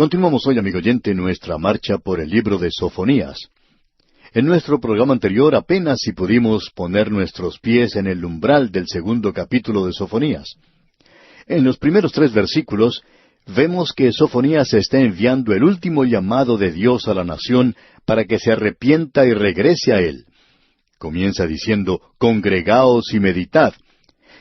Continuamos hoy, amigo oyente, nuestra marcha por el libro de Sofonías. En nuestro programa anterior apenas si pudimos poner nuestros pies en el umbral del segundo capítulo de Sofonías. En los primeros 3 versículos vemos que Sofonías está enviando el último llamado de Dios a la nación para que se arrepienta y regrese a Él. Comienza diciendo, congregaos y meditad.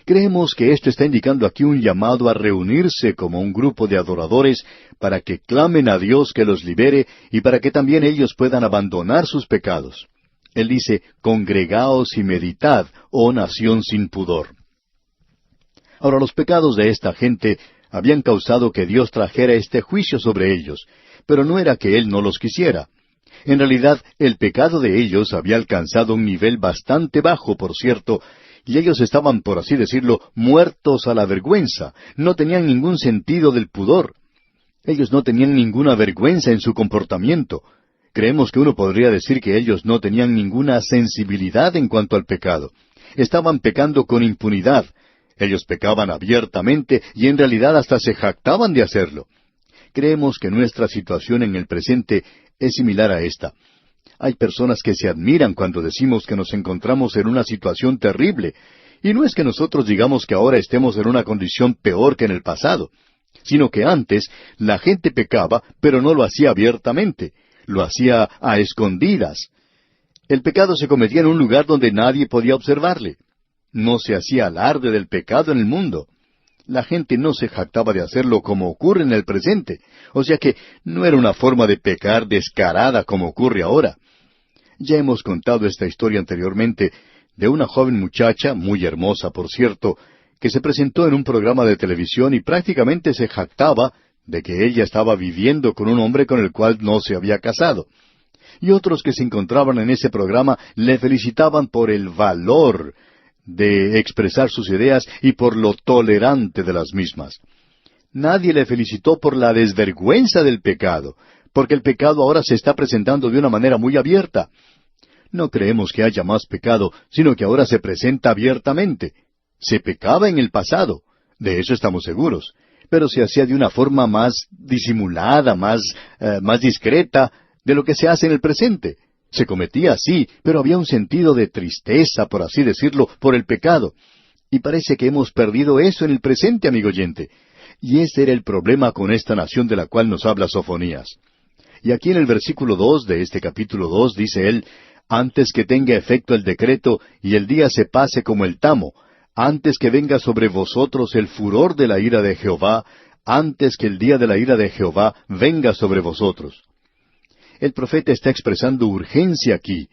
Creemos que esto está indicando aquí un llamado a reunirse como un grupo de adoradores para que clamen a Dios que los libere y para que también ellos puedan abandonar sus pecados. Él dice, congregaos y meditad, oh nación sin pudor. Ahora, los pecados de esta gente habían causado que Dios trajera este juicio sobre ellos, pero no era que Él no los quisiera. En realidad, el pecado de ellos había alcanzado un nivel bastante bajo, por cierto, y ellos estaban, por así decirlo, muertos a la vergüenza. No tenían ningún sentido del pudor. Ellos no tenían ninguna vergüenza en su comportamiento. Creemos que uno podría decir que ellos no tenían ninguna sensibilidad en cuanto al pecado. Estaban pecando con impunidad. Ellos pecaban abiertamente y en realidad hasta se jactaban de hacerlo. Creemos que nuestra situación en el presente es similar a esta. Hay personas que se admiran cuando decimos que nos encontramos en una situación terrible, y no es que nosotros digamos que ahora estemos en una condición peor que en el pasado, sino que antes la gente pecaba, pero no lo hacía abiertamente, lo hacía a escondidas. El pecado se cometía en un lugar donde nadie podía observarle. No se hacía alarde del pecado en el mundo. La gente no se jactaba de hacerlo como ocurre en el presente, o sea que no era una forma de pecar descarada como ocurre ahora. Ya hemos contado esta historia anteriormente de una joven muchacha, muy hermosa por cierto, que se presentó en un programa de televisión y prácticamente se jactaba de que ella estaba viviendo con un hombre con el cual no se había casado. Y otros que se encontraban en ese programa le felicitaban por el valor de expresar sus ideas y por lo tolerante de las mismas. Nadie le felicitó por la desvergüenza del pecado, porque el pecado ahora se está presentando de una manera muy abierta. No creemos que haya más pecado, sino que ahora se presenta abiertamente. Se pecaba en el pasado, de eso estamos seguros, pero se hacía de una forma más disimulada, más discreta de lo que se hace en el presente. Se cometía así, pero había un sentido de tristeza, por así decirlo, por el pecado. Y parece que hemos perdido eso en el presente, amigo oyente. Y ese era el problema con esta nación de la cual nos habla Sofonías. Y aquí en el versículo 2 de este capítulo 2 dice él, antes que tenga efecto el decreto y el día se pase como el tamo, antes que venga sobre vosotros el furor de la ira de Jehová, antes que el día de la ira de Jehová venga sobre vosotros. El profeta está expresando urgencia aquí.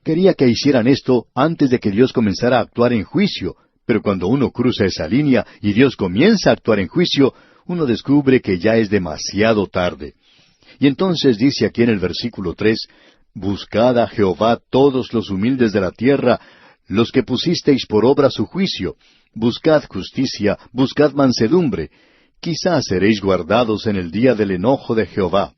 Quería que hicieran esto antes de que Dios comenzara a actuar en juicio, pero cuando uno cruza esa línea y Dios comienza a actuar en juicio, uno descubre que ya es demasiado tarde. Y entonces dice aquí en el versículo 3, buscad a Jehová todos los humildes de la tierra, los que pusisteis por obra su juicio, buscad justicia, buscad mansedumbre, quizás seréis guardados en el día del enojo de Jehová.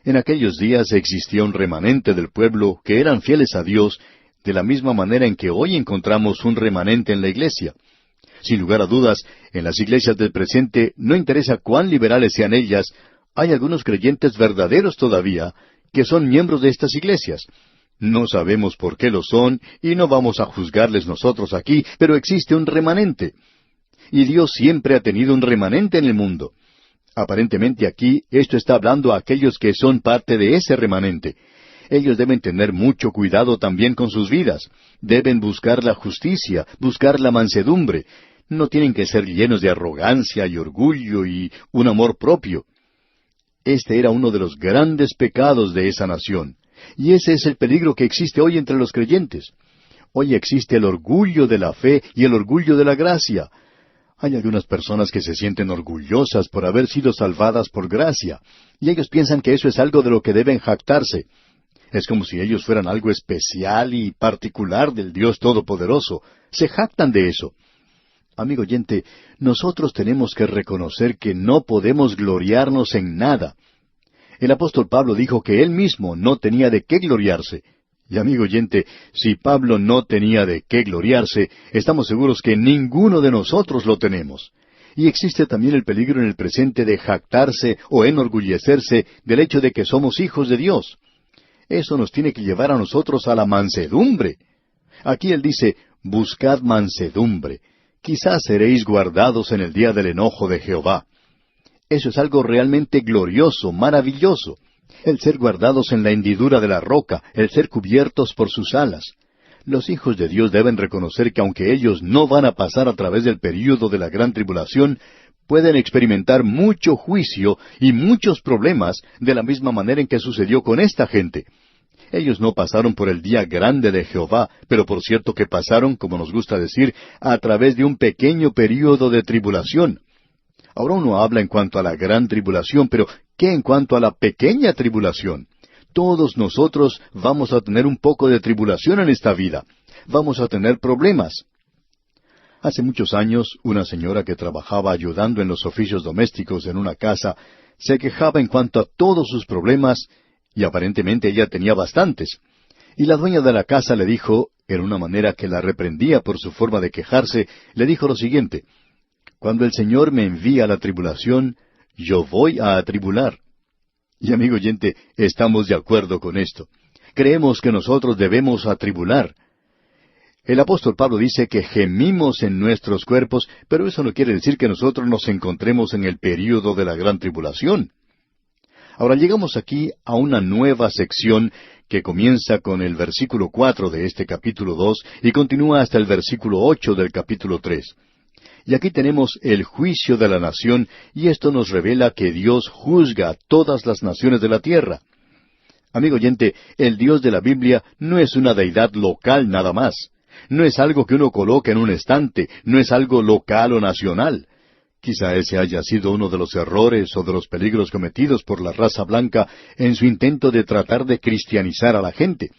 En aquellos días existía un remanente del pueblo que eran fieles a Dios, de la misma manera en que hoy encontramos un remanente en la iglesia. Sin lugar a dudas, en las iglesias del presente, no interesa cuán liberales sean ellas, hay algunos creyentes verdaderos todavía, que son miembros de estas iglesias. No sabemos por qué lo son, y no vamos a juzgarles nosotros aquí, pero existe un remanente. Y Dios siempre ha tenido un remanente en el mundo. Aparentemente aquí esto está hablando a aquellos que son parte de ese remanente. Ellos deben tener mucho cuidado también con sus vidas. Deben buscar la justicia, buscar la mansedumbre. No tienen que ser llenos de arrogancia y orgullo y un amor propio. Este era uno de los grandes pecados de esa nación. Y ese es el peligro que existe hoy entre los creyentes. Hoy existe el orgullo de la fe y el orgullo de la gracia. Hay algunas personas que se sienten orgullosas por haber sido salvadas por gracia, y ellos piensan que eso es algo de lo que deben jactarse. Es como si ellos fueran algo especial y particular del Dios Todopoderoso. Se jactan de eso. Amigo oyente, nosotros tenemos que reconocer que no podemos gloriarnos en nada. El apóstol Pablo dijo que él mismo no tenía de qué gloriarse. Y amigo oyente, si Pablo no tenía de qué gloriarse, estamos seguros que ninguno de nosotros lo tenemos. Y existe también el peligro en el presente de jactarse o enorgullecerse del hecho de que somos hijos de Dios. Eso nos tiene que llevar a nosotros a la mansedumbre. Aquí él dice, buscad mansedumbre. Quizás seréis guardados en el día del enojo de Jehová. Eso es algo realmente glorioso, maravilloso. El ser guardados en la hendidura de la roca, el ser cubiertos por sus alas. Los hijos de Dios deben reconocer que aunque ellos no van a pasar a través del período de la gran tribulación, pueden experimentar mucho juicio y muchos problemas de la misma manera en que sucedió con esta gente. Ellos no pasaron por el día grande de Jehová, pero por cierto que pasaron, como nos gusta decir, a través de un pequeño período de tribulación. Ahora uno habla en cuanto a la gran tribulación, pero ¿qué en cuanto a la pequeña tribulación? Todos nosotros vamos a tener un poco de tribulación en esta vida. Vamos a tener problemas. Hace muchos años, una señora que trabajaba ayudando en los oficios domésticos en una casa, se quejaba en cuanto a todos sus problemas, y aparentemente ella tenía bastantes. Y la dueña de la casa le dijo, en una manera que la reprendía por su forma de quejarse, le dijo lo siguiente: cuando el Señor me envía la tribulación, yo voy a atribular. Y amigo oyente, estamos de acuerdo con esto. Creemos que nosotros debemos atribular. El apóstol Pablo dice que gemimos en nuestros cuerpos, pero eso no quiere decir que nosotros nos encontremos en el período de la gran tribulación. Ahora llegamos aquí a una nueva sección que comienza con el versículo 4 de este capítulo 2 y continúa hasta el versículo 8 del capítulo 3. Y aquí tenemos el juicio de la nación, y esto nos revela que Dios juzga a todas las naciones de la tierra. Amigo oyente, el Dios de la Biblia no es una deidad local nada más. No es algo que uno coloca en un estante, no es algo local o nacional. Quizá ese haya sido uno de los errores o de los peligros cometidos por la raza blanca en su intento de tratar de cristianizar a la gente.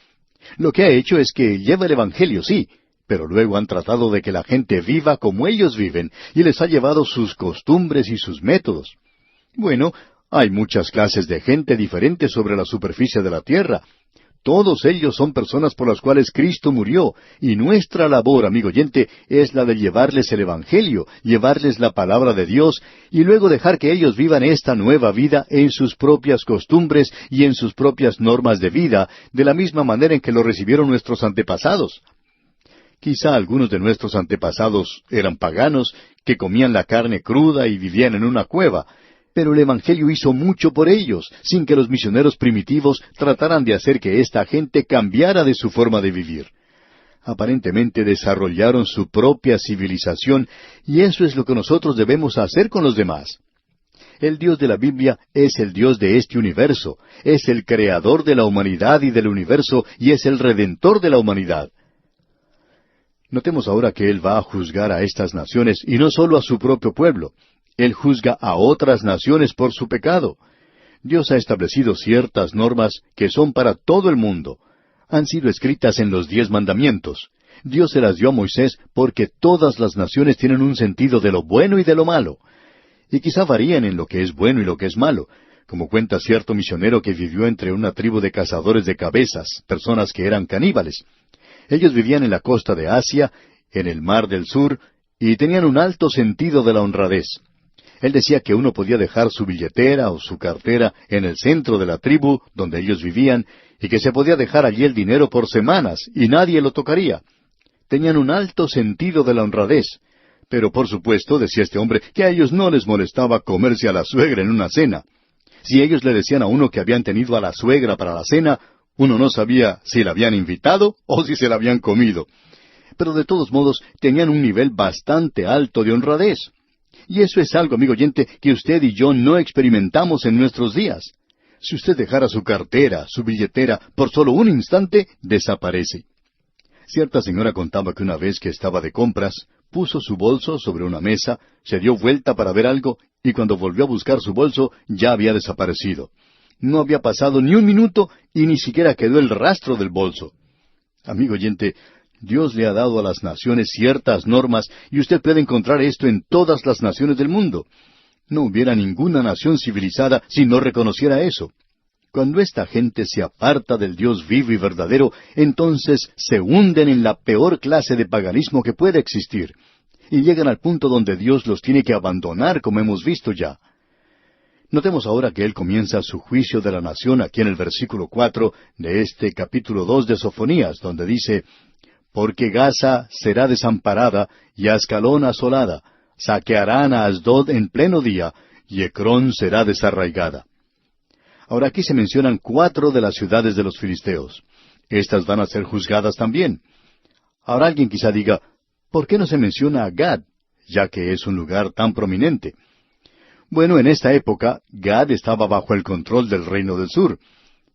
Lo que ha hecho es que lleva el Evangelio, sí, pero luego han tratado de que la gente viva como ellos viven, y les ha llevado sus costumbres y sus métodos. Bueno, hay muchas clases de gente diferentes sobre la superficie de la tierra. Todos ellos son personas por las cuales Cristo murió, y nuestra labor, amigo oyente, es la de llevarles el Evangelio, llevarles la palabra de Dios, y luego dejar que ellos vivan esta nueva vida en sus propias costumbres y en sus propias normas de vida, de la misma manera en que lo recibieron nuestros antepasados. Quizá algunos de nuestros antepasados eran paganos, que comían la carne cruda y vivían en una cueva, pero el Evangelio hizo mucho por ellos, sin que los misioneros primitivos trataran de hacer que esta gente cambiara de su forma de vivir. Aparentemente desarrollaron su propia civilización, y eso es lo que nosotros debemos hacer con los demás. El Dios de la Biblia es el Dios de este universo, es el creador de la humanidad y del universo, y es el redentor de la humanidad. Notemos ahora que Él va a juzgar a estas naciones, y no solo a su propio pueblo. Él juzga a otras naciones por su pecado. Dios ha establecido ciertas normas que son para todo el mundo. Han sido escritas en los 10 mandamientos. Dios se las dio a Moisés porque todas las naciones tienen un sentido de lo bueno y de lo malo. Y quizá varían en lo que es bueno y lo que es malo, como cuenta cierto misionero que vivió entre una tribu de cazadores de cabezas, personas que eran caníbales. Ellos vivían en la costa de Asia, en el Mar del Sur, y tenían un alto sentido de la honradez. Él decía que uno podía dejar su billetera o su cartera en el centro de la tribu donde ellos vivían, y que se podía dejar allí el dinero por semanas, y nadie lo tocaría. Tenían un alto sentido de la honradez. Pero por supuesto, decía este hombre, que a ellos no les molestaba comerse a la suegra en una cena. Si ellos le decían a uno que habían tenido a la suegra para la cena, uno no sabía si la habían invitado o si se la habían comido. Pero de todos modos tenían un nivel bastante alto de honradez. Y eso es algo, amigo oyente, que usted y yo no experimentamos en nuestros días. Si usted dejara su cartera, su billetera, por solo un instante, desaparece. Cierta señora contaba que una vez que estaba de compras, puso su bolso sobre una mesa, se dio vuelta para ver algo, y cuando volvió a buscar su bolso, ya había desaparecido. No había pasado ni un minuto, y ni siquiera quedó el rastro del bolso. Amigo oyente, Dios le ha dado a las naciones ciertas normas, y usted puede encontrar esto en todas las naciones del mundo. No hubiera ninguna nación civilizada si no reconociera eso. Cuando esta gente se aparta del Dios vivo y verdadero, entonces se hunden en la peor clase de paganismo que puede existir. y llegan al punto donde Dios los tiene que abandonar, como hemos visto ya. Notemos ahora que Él comienza su juicio de la nación aquí en el versículo 4 de este capítulo 2 de Sofonías, donde dice, «Porque Gaza será desamparada y Ascalón asolada, saquearán a Asdod en pleno día, y Ecrón será desarraigada». Ahora aquí se mencionan 4 de las ciudades de los filisteos. Estas van a ser juzgadas también. Ahora alguien quizá diga, ¿por qué no se menciona a Gad, ya que es un lugar tan prominente? Bueno, en esta época, Gad estaba bajo el control del reino del sur.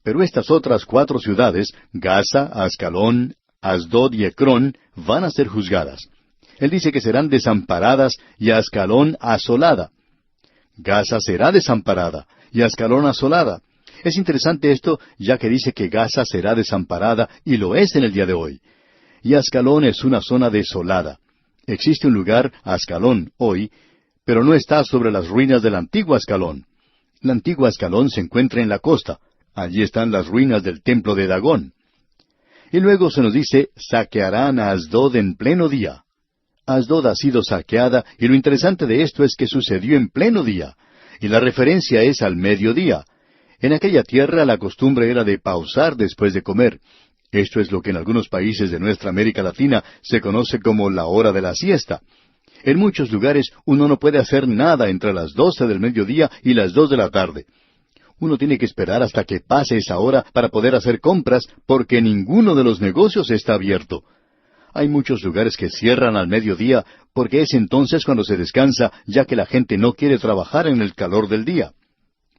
Pero estas otras 4 ciudades, Gaza, Ascalón, Asdod y Ecrón, van a ser juzgadas. Él dice que serán desamparadas y Ascalón asolada. Gaza será desamparada y Ascalón asolada. Es interesante esto, ya que dice que Gaza será desamparada, y lo es en el día de hoy. Y Ascalón es una zona desolada. Existe un lugar, Ascalón, hoy, pero no está sobre las ruinas del antiguo Ascalón. La antigua Ascalón se encuentra en la costa. Allí están las ruinas del templo de Dagón. Y luego se nos dice, saquearán a Asdod en pleno día. Asdod ha sido saqueada, y lo interesante de esto es que sucedió en pleno día. Y la referencia es al mediodía. En aquella tierra la costumbre era de pausar después de comer. Esto es lo que en algunos países de nuestra América Latina se conoce como la hora de la siesta. En muchos lugares uno no puede hacer nada entre las 12 del mediodía y las 2 de la tarde. Uno tiene que esperar hasta que pase esa hora para poder hacer compras, porque ninguno de los negocios está abierto. Hay muchos lugares que cierran al mediodía, porque es entonces cuando se descansa, ya que la gente no quiere trabajar en el calor del día.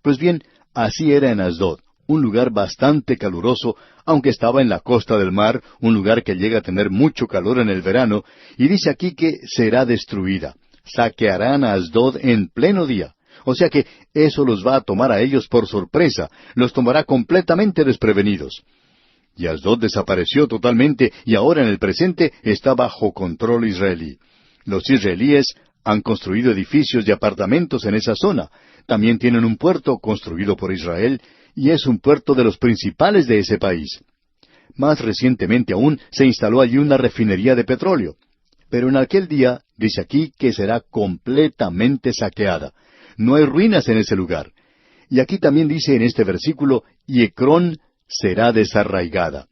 Pues bien, así era en Asdod, un lugar bastante caluroso, aunque estaba en la costa del mar, un lugar que llega a tener mucho calor en el verano, y dice aquí que será destruida. Saquearán a Asdod en pleno día. O sea que eso los va a tomar a ellos por sorpresa, los tomará completamente desprevenidos. Y Asdod desapareció totalmente y ahora en el presente está bajo control israelí. Los israelíes han construido edificios de apartamentos en esa zona. También tienen un puerto construido por Israel, y es un puerto de los principales de ese país. Más recientemente aún se instaló allí una refinería de petróleo. Pero en aquel día, dice aquí, que será completamente saqueada. No hay ruinas en ese lugar. Y aquí también dice en este versículo, y Ecrón será desarraigada.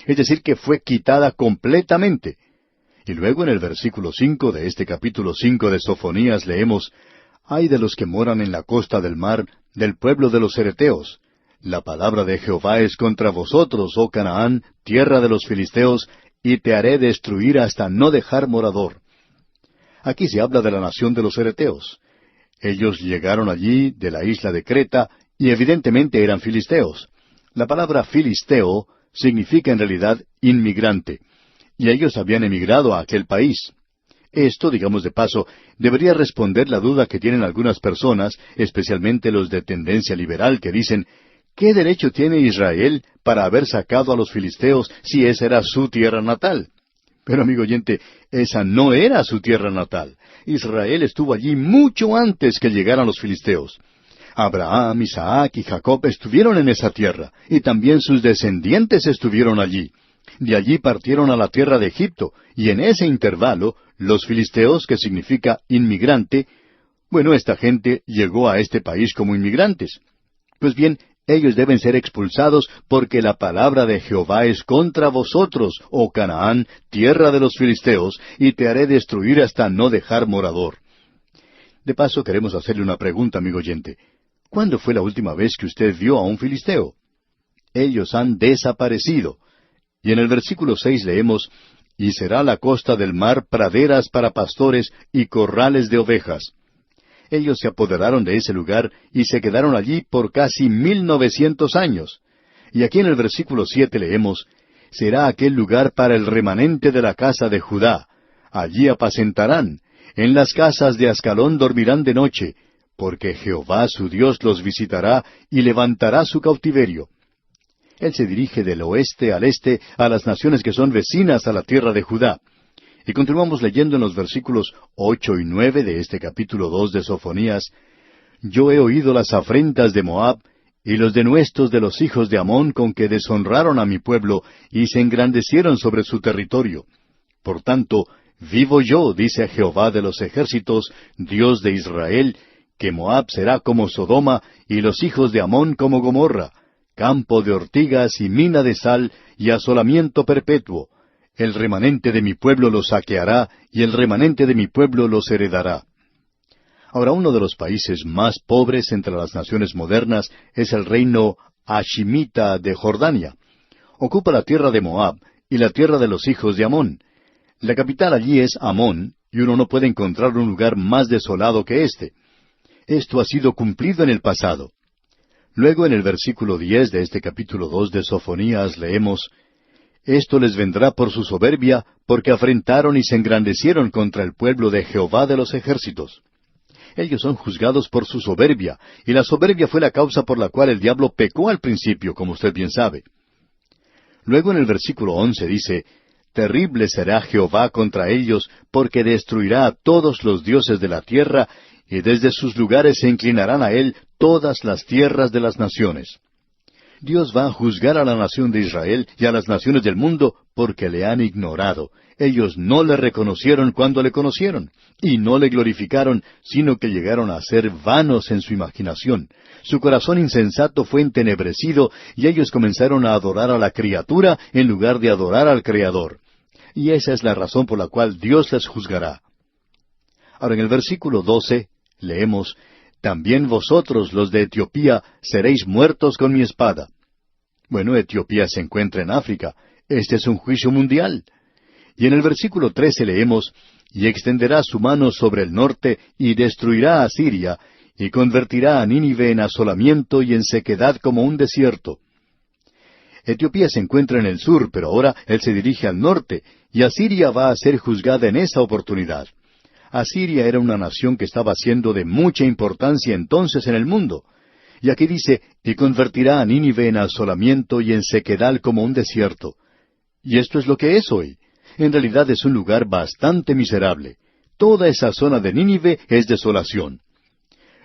Es decir, que fue quitada completamente. Y luego en el versículo 5 de este capítulo 5 de Sofonías leemos, «Ay de los que moran en la costa del mar, del pueblo de los cereteos. La palabra de Jehová es contra vosotros, oh Canaán, tierra de los filisteos, y te haré destruir hasta no dejar morador». Aquí se habla de la nación de los cereteos. Ellos llegaron allí de la isla de Creta, y evidentemente eran filisteos. La palabra filisteo significa en realidad inmigrante, y ellos habían emigrado a aquel país. Esto, digamos de paso, debería responder la duda que tienen algunas personas, especialmente los de tendencia liberal, que dicen, ¿qué derecho tiene Israel para haber sacado a los filisteos si esa era su tierra natal? Pero, amigo oyente, esa no era su tierra natal. Israel estuvo allí mucho antes que llegaran los filisteos. Abraham, Isaac y Jacob estuvieron en esa tierra, y también sus descendientes estuvieron allí. De allí partieron a la tierra de Egipto, y en ese intervalo, los filisteos, que significa inmigrante, bueno, esta gente llegó a este país como inmigrantes. Pues bien, ellos deben ser expulsados porque la palabra de Jehová es contra vosotros, oh Canaán, tierra de los filisteos, y te haré destruir hasta no dejar morador. De paso, queremos hacerle una pregunta, amigo oyente. ¿Cuándo fue la última vez que usted vio a un filisteo? Ellos han desaparecido. Y en el versículo 6 leemos, «Y será la costa del mar praderas para pastores y corrales de ovejas». Ellos se apoderaron de ese lugar y se quedaron allí por casi 1900 años. Y aquí en el versículo 7 leemos, «Será aquel lugar para el remanente de la casa de Judá. Allí apacentarán. En las casas de Ascalón dormirán de noche, porque Jehová su Dios los visitará y levantará su cautiverio». Él se dirige del oeste al este a las naciones que son vecinas a la tierra de Judá. Y continuamos leyendo en los versículos 8 y 9 de este capítulo 2 de Sofonías, «Yo he oído las afrentas de Moab, y los denuestos de los hijos de Amón con que deshonraron a mi pueblo, y se engrandecieron sobre su territorio. Por tanto, Vivo yo, dice Jehová de los ejércitos, Dios de Israel, que Moab será como Sodoma, y los hijos de Amón como Gomorra, campo de ortigas y mina de sal, y asolamiento perpetuo. El remanente de mi pueblo los saqueará, y el remanente de mi pueblo los heredará. Ahora, uno de los países más pobres entre las naciones modernas es el reino hashimita de Jordania. Ocupa la tierra de Moab y la tierra de los hijos de Amón. La capital allí es Amón, y uno no puede encontrar un lugar más desolado que este. Esto ha sido cumplido en el pasado. Luego, en el versículo 10 de este capítulo 2 de Sofonías, leemos: Esto les vendrá por su soberbia, porque afrentaron y se engrandecieron contra el pueblo de Jehová de los ejércitos. Ellos son juzgados por su soberbia, y la soberbia fue la causa por la cual el diablo pecó al principio, como usted bien sabe. Luego en el versículo 11 dice: Terrible será Jehová contra ellos, porque destruirá a todos los dioses de la tierra, y desde sus lugares se inclinarán a él todas las tierras de las naciones. Dios va a juzgar a la nación de Israel y a las naciones del mundo porque le han ignorado. Ellos no le reconocieron cuando le conocieron, y no le glorificaron, sino que llegaron a ser vanos en su imaginación. Su corazón insensato fue entenebrecido, y ellos comenzaron a adorar a la criatura en lugar de adorar al Creador. Y esa es la razón por la cual Dios les juzgará. Ahora, en el versículo 12, leemos: También vosotros, los de Etiopía, seréis muertos con mi espada. Bueno, Etiopía se encuentra en África. Este es un juicio mundial. Y en el versículo 13 leemos: Y extenderá su mano sobre el norte, y destruirá a Siria, y convertirá a Nínive en asolamiento y en sequedad como un desierto. Etiopía se encuentra en el sur, pero ahora él se dirige al norte, y Asiria va a ser juzgada en esa oportunidad. Asiria era una nación que estaba siendo de mucha importancia entonces en el mundo. Y aquí dice: y convertirá a Nínive en asolamiento y en sequedal como un desierto. Y esto es lo que es hoy. En realidad es un lugar bastante miserable. Toda esa zona de Nínive es desolación.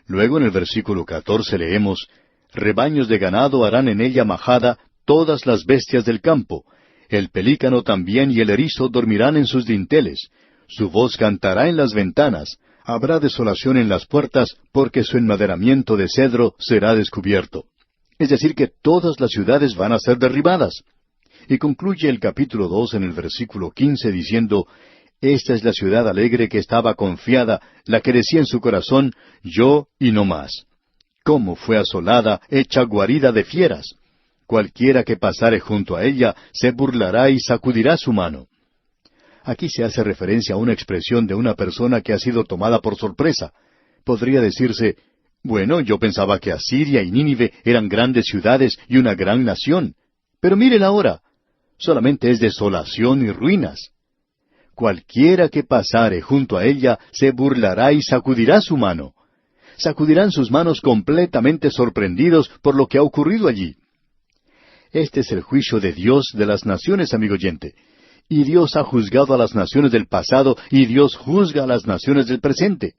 Luego en el versículo 14 leemos: Rebaños de ganado harán en ella majada todas las bestias del campo. El pelícano también y el erizo dormirán en sus dinteles. Su voz cantará en las ventanas. Habrá desolación en las puertas, porque su enmaderamiento de cedro será descubierto. Es decir, que todas las ciudades van a ser derribadas. Y concluye el capítulo 2 en el versículo 15 diciendo: Esta es la ciudad alegre que estaba confiada, la que decía en su corazón: yo y no más. ¿Cómo fue asolada, hecha guarida de fieras? Cualquiera que pasare junto a ella se burlará y sacudirá su mano. Aquí se hace referencia a una expresión de una persona que ha sido tomada por sorpresa. Podría decirse: bueno, yo pensaba que Asiria y Nínive eran grandes ciudades y una gran nación. Pero miren ahora, solamente es desolación y ruinas. Cualquiera que pasare junto a ella se burlará y sacudirá su mano. Sacudirán sus manos completamente sorprendidos por lo que ha ocurrido allí. Este es el juicio de Dios de las naciones, amigo oyente. Y Dios ha juzgado a las naciones del pasado, y Dios juzga a las naciones del presente.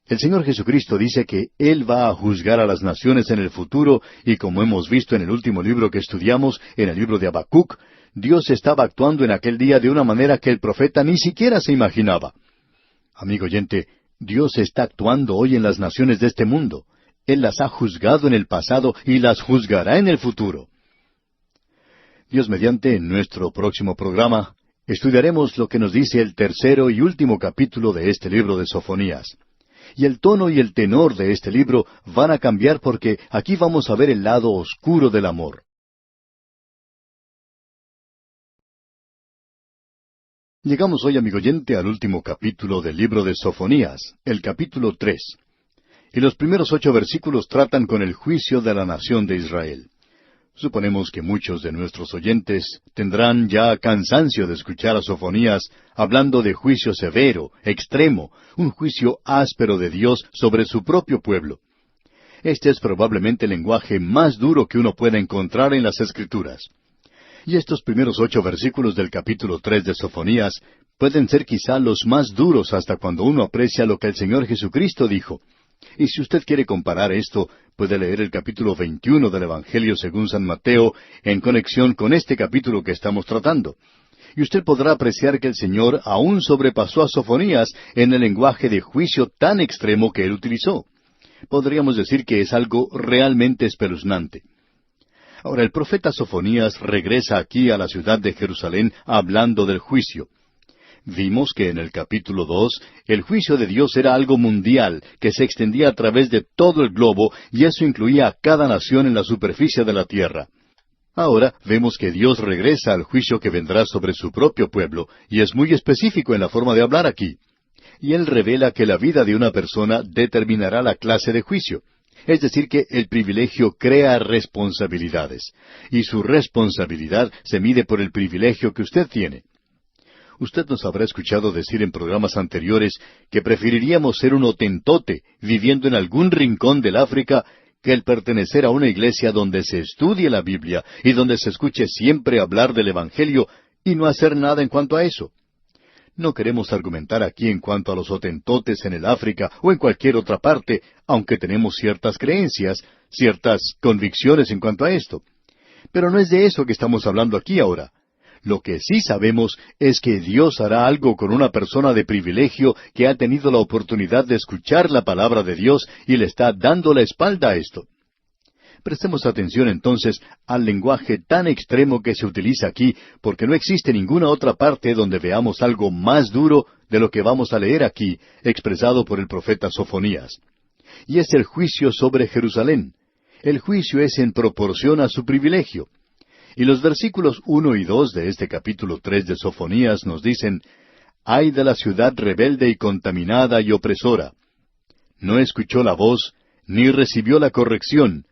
El Señor Jesucristo dice que Él va a juzgar a las naciones en el futuro, y como hemos visto en el último libro que estudiamos, en el libro de Habacuc, Dios estaba actuando en aquel día de una manera que el profeta ni siquiera se imaginaba. Amigo oyente, Dios está actuando hoy en las naciones de este mundo. Él las ha juzgado en el pasado y las juzgará en el futuro. Dios mediante, en nuestro próximo programa, estudiaremos lo que nos dice el tercero y último capítulo de este libro de Sofonías. Y el tono y el tenor de este libro van a cambiar porque aquí vamos a ver el lado oscuro del amor. Llegamos hoy, amigo oyente, al último capítulo del libro de Sofonías, el capítulo 3. Y los primeros 8 versículos tratan con el juicio de la nación de Israel. Suponemos que muchos de nuestros oyentes tendrán ya cansancio de escuchar a Sofonías hablando de juicio severo, extremo, un juicio áspero de Dios sobre su propio pueblo. Este es probablemente el lenguaje más duro que uno pueda encontrar en las Escrituras. Y estos primeros 8 versículos del capítulo 3 de Sofonías pueden ser quizá los más duros hasta cuando uno aprecia lo que el Señor Jesucristo dijo. Y si usted quiere comparar esto, puede leer el capítulo 21 del Evangelio según San Mateo en conexión con este capítulo que estamos tratando. Y usted podrá apreciar que el Señor aún sobrepasó a Sofonías en el lenguaje de juicio tan extremo que él utilizó. Podríamos decir que es algo realmente espeluznante. Ahora, el profeta Sofonías regresa aquí a la ciudad de Jerusalén hablando del juicio. Vimos que en el capítulo 2 el juicio de Dios era algo mundial, que se extendía a través de todo el globo, y eso incluía a cada nación en la superficie de la tierra. Ahora vemos que Dios regresa al juicio que vendrá sobre su propio pueblo, y es muy específico en la forma de hablar aquí. Y Él revela que la vida de una persona determinará la clase de juicio. Es decir, que el privilegio crea responsabilidades, y su responsabilidad se mide por el privilegio que usted tiene. Usted nos habrá escuchado decir en programas anteriores que preferiríamos ser un hotentote viviendo en algún rincón del África que el pertenecer a una iglesia donde se estudie la Biblia y donde se escuche siempre hablar del Evangelio y no hacer nada en cuanto a eso. No queremos argumentar aquí en cuanto a los hotentotes en el África o en cualquier otra parte, aunque tenemos ciertas creencias, ciertas convicciones en cuanto a esto. Pero no es de eso que estamos hablando aquí ahora. Lo que sí sabemos es que Dios hará algo con una persona de privilegio que ha tenido la oportunidad de escuchar la palabra de Dios y le está dando la espalda a esto. Prestemos atención entonces al lenguaje tan extremo que se utiliza aquí, porque no existe ninguna otra parte donde veamos algo más duro de lo que vamos a leer aquí, expresado por el profeta Sofonías. Y es el juicio sobre Jerusalén. El juicio es en proporción a su privilegio. Y los versículos 1 y 2 de este capítulo 3 de Sofonías nos dicen, «Ay de la ciudad rebelde y contaminada y opresora. No escuchó la voz, ni recibió la corrección.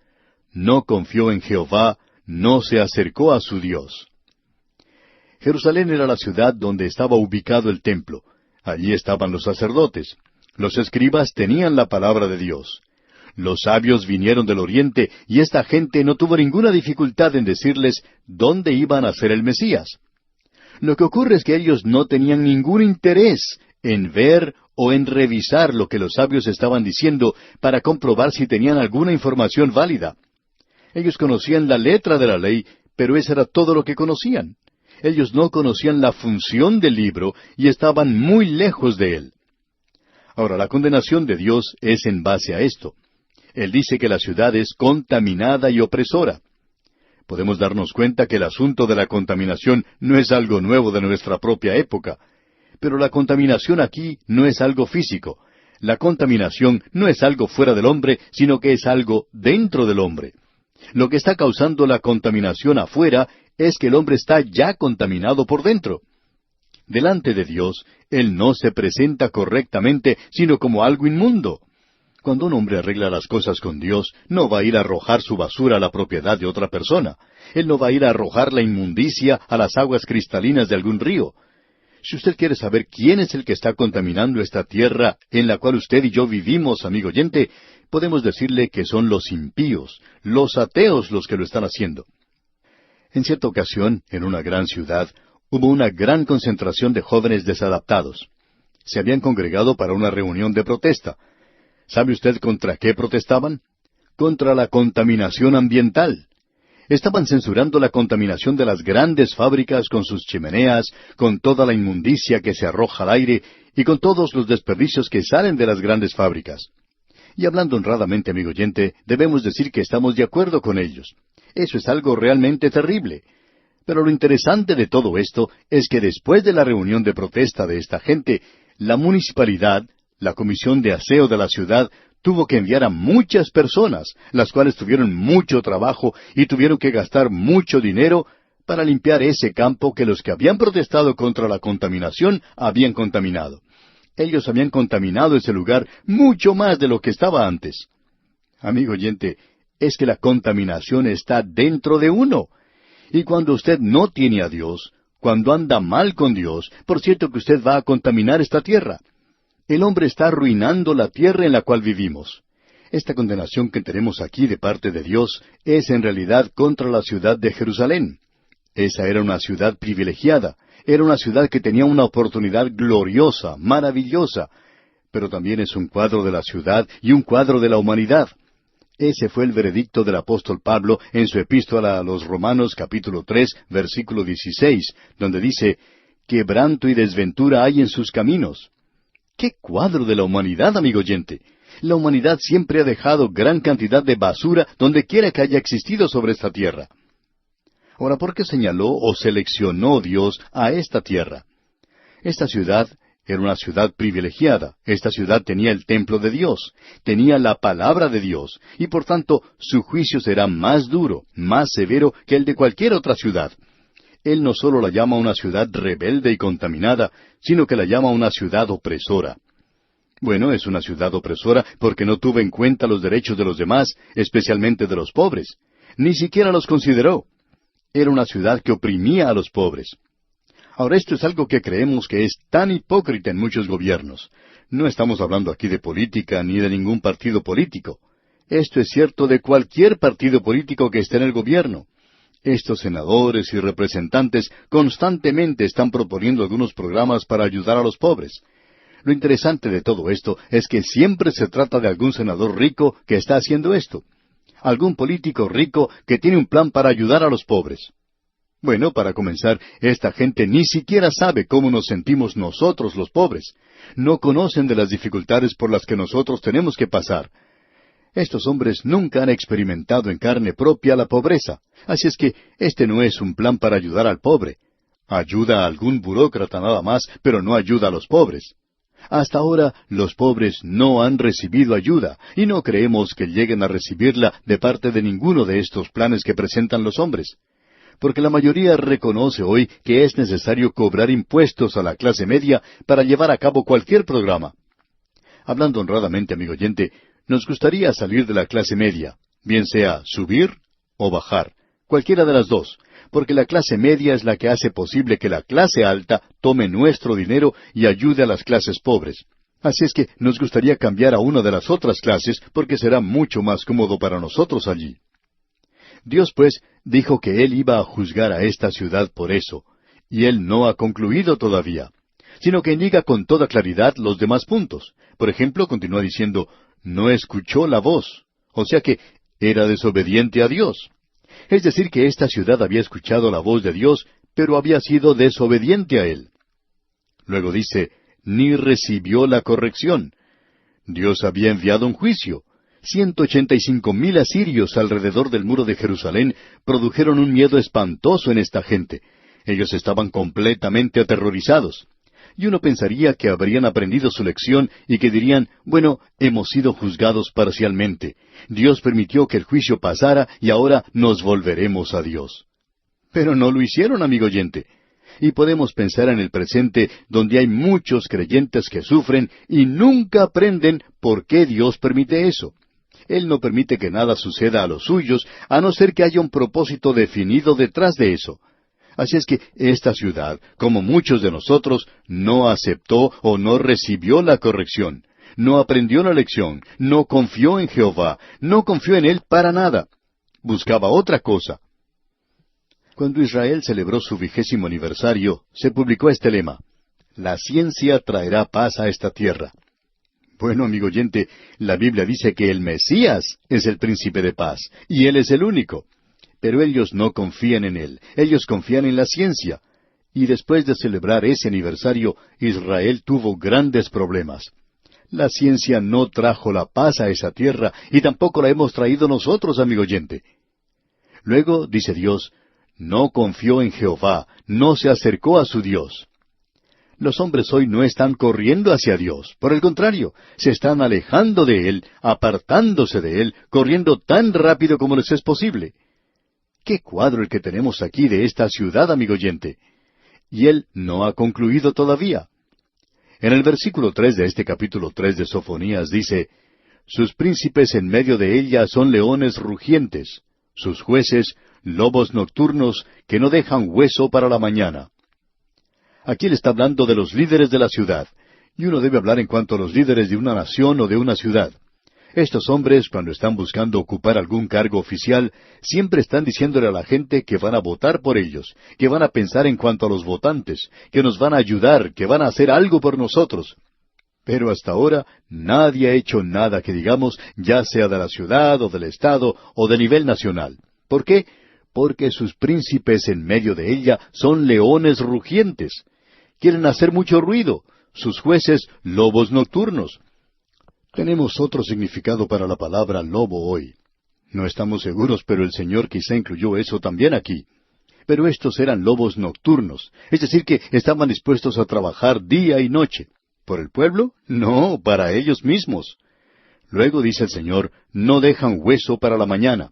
No confió en Jehová, no se acercó a su Dios». Jerusalén era la ciudad donde estaba ubicado el templo. Allí estaban los sacerdotes. Los escribas tenían la palabra de Dios. Los sabios vinieron del oriente y esta gente no tuvo ninguna dificultad en decirles dónde iban a ser el Mesías. Lo que ocurre es que ellos no tenían ningún interés en ver o en revisar lo que los sabios estaban diciendo para comprobar si tenían alguna información válida. Ellos conocían la letra de la ley, pero eso era todo lo que conocían. Ellos no conocían la función del libro y estaban muy lejos de él. Ahora, la condenación de Dios es en base a esto. Él dice que la ciudad es contaminada y opresora. Podemos darnos cuenta que el asunto de la contaminación no es algo nuevo de nuestra propia época. Pero la contaminación aquí no es algo físico. La contaminación no es algo fuera del hombre, sino que es algo dentro del hombre. Lo que está causando la contaminación afuera es que el hombre está ya contaminado por dentro. Delante de Dios, Él no se presenta correctamente, sino como algo inmundo. Cuando un hombre arregla las cosas con Dios, no va a ir a arrojar su basura a la propiedad de otra persona. Él no va a ir a arrojar la inmundicia a las aguas cristalinas de algún río. Si usted quiere saber quién es el que está contaminando esta tierra en la cual usted y yo vivimos, amigo oyente, podemos decirle que son los impíos, los ateos los que lo están haciendo. En cierta ocasión, en una gran ciudad, hubo una gran concentración de jóvenes desadaptados. Se habían congregado para una reunión de protesta. ¿Sabe usted contra qué protestaban? Contra la contaminación ambiental. Estaban censurando la contaminación de las grandes fábricas con sus chimeneas, con toda la inmundicia que se arroja al aire y con todos los desperdicios que salen de las grandes fábricas. Y hablando honradamente, amigo oyente, debemos decir que estamos de acuerdo con ellos. Eso es algo realmente terrible. Pero lo interesante de todo esto es que después de la reunión de protesta de esta gente, la municipalidad, la comisión de aseo de la ciudad, tuvo que enviar a muchas personas, las cuales tuvieron mucho trabajo y tuvieron que gastar mucho dinero para limpiar ese campo que los que habían protestado contra la contaminación habían contaminado. Ellos habían contaminado ese lugar mucho más de lo que estaba antes. Amigo oyente, es que la contaminación está dentro de uno. Y cuando usted no tiene a Dios, cuando anda mal con Dios, por cierto que usted va a contaminar esta tierra. El hombre está arruinando la tierra en la cual vivimos. Esta condenación que tenemos aquí de parte de Dios es en realidad contra la ciudad de Jerusalén. Esa era una ciudad privilegiada, era una ciudad que tenía una oportunidad gloriosa, maravillosa, pero también es un cuadro de la ciudad y un cuadro de la humanidad. Ese fue el veredicto del apóstol Pablo en su epístola a los Romanos capítulo 3, versículo 16, donde dice, quebranto y desventura hay en sus caminos. ¡Qué cuadro de la humanidad, amigo oyente! La humanidad siempre ha dejado gran cantidad de basura donde quiera que haya existido sobre esta tierra. Ahora, ¿por qué señaló o seleccionó Dios a esta tierra? Esta ciudad era una ciudad privilegiada. Esta ciudad tenía el templo de Dios, tenía la palabra de Dios, y por tanto su juicio será más duro, más severo que el de cualquier otra ciudad. Él no solo la llama una ciudad rebelde y contaminada, sino que la llama una ciudad opresora. Bueno, es una ciudad opresora porque no tuvo en cuenta los derechos de los demás, especialmente de los pobres. Ni siquiera los consideró. Era una ciudad que oprimía a los pobres. Ahora, esto es algo que creemos que es tan hipócrita en muchos gobiernos. No estamos hablando aquí de política ni de ningún partido político. Esto es cierto de cualquier partido político que esté en el gobierno. Estos senadores y representantes constantemente están proponiendo algunos programas para ayudar a los pobres. Lo interesante de todo esto es que siempre se trata de algún senador rico que está haciendo esto. Algún político rico que tiene un plan para ayudar a los pobres. Bueno, para comenzar, esta gente ni siquiera sabe cómo nos sentimos nosotros los pobres. No conocen de las dificultades por las que nosotros tenemos que pasar. Estos hombres nunca han experimentado en carne propia la pobreza. Así es que este no es un plan para ayudar al pobre. Ayuda a algún burócrata nada más, pero no ayuda a los pobres. Hasta ahora los pobres no han recibido ayuda, y no creemos que lleguen a recibirla de parte de ninguno de estos planes que presentan los hombres. Porque la mayoría reconoce hoy que es necesario cobrar impuestos a la clase media para llevar a cabo cualquier programa. Hablando honradamente, amigo oyente, nos gustaría salir de la clase media, bien sea subir o bajar, cualquiera de las dos, porque la clase media es la que hace posible que la clase alta tome nuestro dinero y ayude a las clases pobres. Así es que nos gustaría cambiar a una de las otras clases porque será mucho más cómodo para nosotros allí. Dios, pues, dijo que Él iba a juzgar a esta ciudad por eso, y Él no ha concluido todavía, sino que indica con toda claridad los demás puntos. Por ejemplo, continúa diciendo, no escuchó la voz, o sea que era desobediente a Dios. Es decir, que esta ciudad había escuchado la voz de Dios, pero había sido desobediente a Él. Luego dice, ni recibió la corrección. Dios había enviado un juicio. 185,000 asirios alrededor del muro de Jerusalén produjeron un miedo espantoso en esta gente. Ellos estaban completamente aterrorizados. Y uno pensaría que habrían aprendido su lección y que dirían, bueno, hemos sido juzgados parcialmente. Dios permitió que el juicio pasara y ahora nos volveremos a Dios. Pero no lo hicieron, amigo oyente. Y podemos pensar en el presente donde hay muchos creyentes que sufren y nunca aprenden por qué Dios permite eso. Él no permite que nada suceda a los suyos, a no ser que haya un propósito definido detrás de eso. Así es que esta ciudad, como muchos de nosotros, no aceptó o no recibió la corrección, no aprendió la lección, no confió en Jehová, no confió en Él para nada. Buscaba otra cosa. Cuando Israel celebró su 20º aniversario, se publicó este lema, la ciencia traerá paz a esta tierra. Bueno, amigo oyente, la Biblia dice que el Mesías es el príncipe de paz, y Él es el único. Pero ellos no confían en Él, ellos confían en la ciencia. Y después de celebrar ese aniversario, Israel tuvo grandes problemas. La ciencia no trajo la paz a esa tierra, y tampoco la hemos traído nosotros, amigo oyente. Luego, dice Dios, no confió en Jehová, no se acercó a su Dios. Los hombres hoy no están corriendo hacia Dios. Por el contrario, se están alejando de Él, apartándose de Él, corriendo tan rápido como les es posible. ¡Qué cuadro el que tenemos aquí de esta ciudad, amigo oyente! Y Él no ha concluido todavía. En el versículo 3 de este capítulo 3 de Sofonías dice, sus príncipes en medio de ella son leones rugientes, sus jueces lobos nocturnos que no dejan hueso para la mañana. Aquí él está hablando de los líderes de la ciudad, y uno debe hablar en cuanto a los líderes de una nación o de una ciudad. Estos hombres, cuando están buscando ocupar algún cargo oficial, siempre están diciéndole a la gente que van a votar por ellos, que van a pensar en cuanto a los votantes, que nos van a ayudar, que van a hacer algo por nosotros. Pero hasta ahora nadie ha hecho nada que digamos, ya sea de la ciudad o del estado o de nivel nacional. ¿Por qué? Porque sus príncipes en medio de ella son leones rugientes. Quieren hacer mucho ruido. Sus jueces, lobos nocturnos. Tenemos otro significado para la palabra lobo hoy. No estamos seguros, pero el Señor quizá incluyó eso también aquí. Pero estos eran lobos nocturnos, es decir, que estaban dispuestos a trabajar día y noche. ¿Por el pueblo? No, para ellos mismos. Luego dice el Señor, no dejan hueso para la mañana.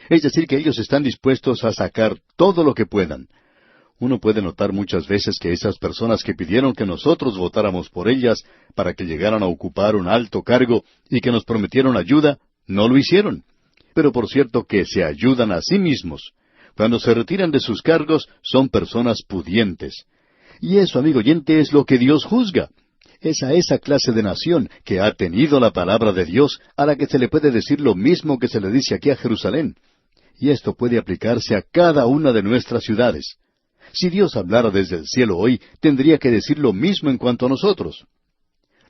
Es decir, que ellos están dispuestos a sacar todo lo que puedan. Uno puede notar muchas veces que esas personas que pidieron que nosotros votáramos por ellas para que llegaran a ocupar un alto cargo y que nos prometieron ayuda, no lo hicieron. Pero por cierto que se ayudan a sí mismos. Cuando se retiran de sus cargos son personas pudientes. Y eso, amigo oyente, es lo que Dios juzga. Es a esa clase de nación que ha tenido la palabra de Dios a la que se le puede decir lo mismo que se le dice aquí a Jerusalén. Y esto puede aplicarse a cada una de nuestras ciudades. Si Dios hablara desde el cielo hoy, tendría que decir lo mismo en cuanto a nosotros.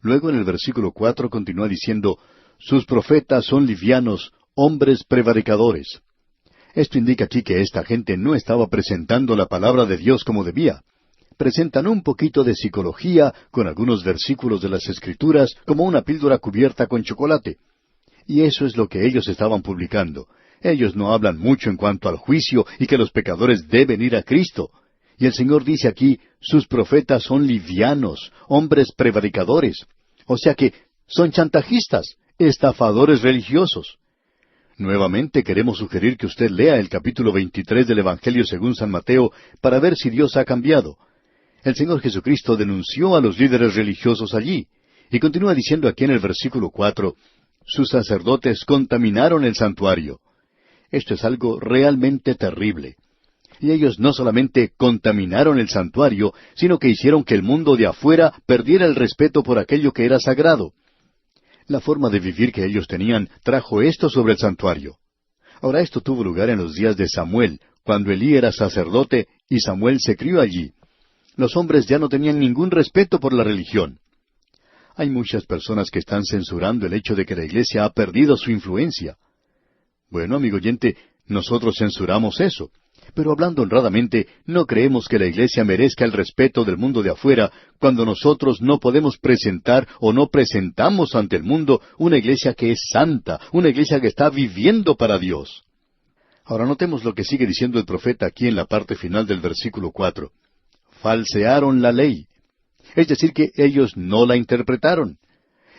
Luego en el versículo 4 continúa diciendo, sus profetas son livianos, hombres prevaricadores. Esto indica aquí que esta gente no estaba presentando la palabra de Dios como debía. Presentan un poquito de psicología con algunos versículos de las Escrituras como una píldora cubierta con chocolate. Y eso es lo que ellos estaban publicando. Ellos no hablan mucho en cuanto al juicio y que los pecadores deben ir a Cristo. Y el Señor dice aquí, sus profetas son livianos, hombres prevaricadores. O sea que son chantajistas, estafadores religiosos. Nuevamente queremos sugerir que usted lea el capítulo 23 del Evangelio según San Mateo para ver si Dios ha cambiado. El Señor Jesucristo denunció a los líderes religiosos allí. Y continúa diciendo aquí en el versículo 4, sus sacerdotes contaminaron el santuario. Esto es algo realmente terrible. Y ellos no solamente contaminaron el santuario, sino que hicieron que el mundo de afuera perdiera el respeto por aquello que era sagrado. La forma de vivir que ellos tenían trajo esto sobre el santuario. Ahora esto tuvo lugar en los días de Samuel, cuando Elí era sacerdote y Samuel se crió allí. Los hombres ya no tenían ningún respeto por la religión. Hay muchas personas que están censurando el hecho de que la iglesia ha perdido su influencia. Bueno, amigo oyente, nosotros censuramos eso. Pero hablando honradamente, no creemos que la iglesia merezca el respeto del mundo de afuera cuando nosotros no podemos presentar o no presentamos ante el mundo una iglesia que es santa, una iglesia que está viviendo para Dios. Ahora notemos lo que sigue diciendo el profeta aquí en la parte final del versículo 4. Falsearon la ley. Es decir, que ellos no la interpretaron.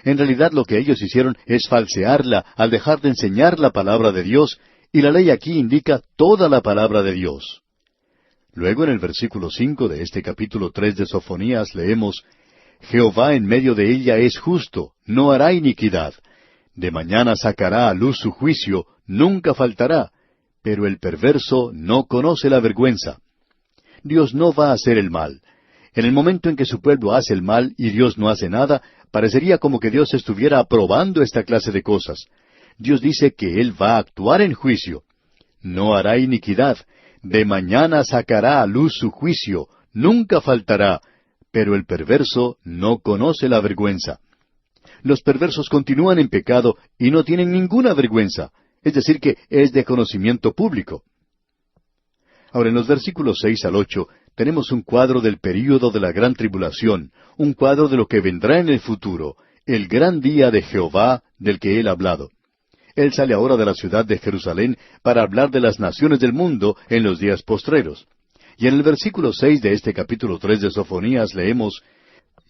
En realidad lo que ellos hicieron es falsearla al dejar de enseñar la palabra de Dios, y la ley aquí indica toda la palabra de Dios. Luego en el versículo 5 de este capítulo 3 de Sofonías leemos, Jehová en medio de ella es justo, no hará iniquidad. De mañana sacará a luz su juicio, nunca faltará, pero el perverso no conoce la vergüenza. Dios no va a hacer el mal. En el momento en que su pueblo hace el mal y Dios no hace nada, parecería como que Dios estuviera aprobando esta clase de cosas. Dios dice que Él va a actuar en juicio. No hará iniquidad. De mañana sacará a luz su juicio. Nunca faltará. Pero el perverso no conoce la vergüenza. Los perversos continúan en pecado y no tienen ninguna vergüenza. Es decir, que es de conocimiento público. Ahora, en los versículos 6 al 8, tenemos un cuadro del período de la gran tribulación, un cuadro de lo que vendrá en el futuro, el gran día de Jehová del que Él ha hablado. Él sale ahora de la ciudad de Jerusalén para hablar de las naciones del mundo en los días postreros. Y en el versículo 6 de este capítulo 3 de Sofonías leemos,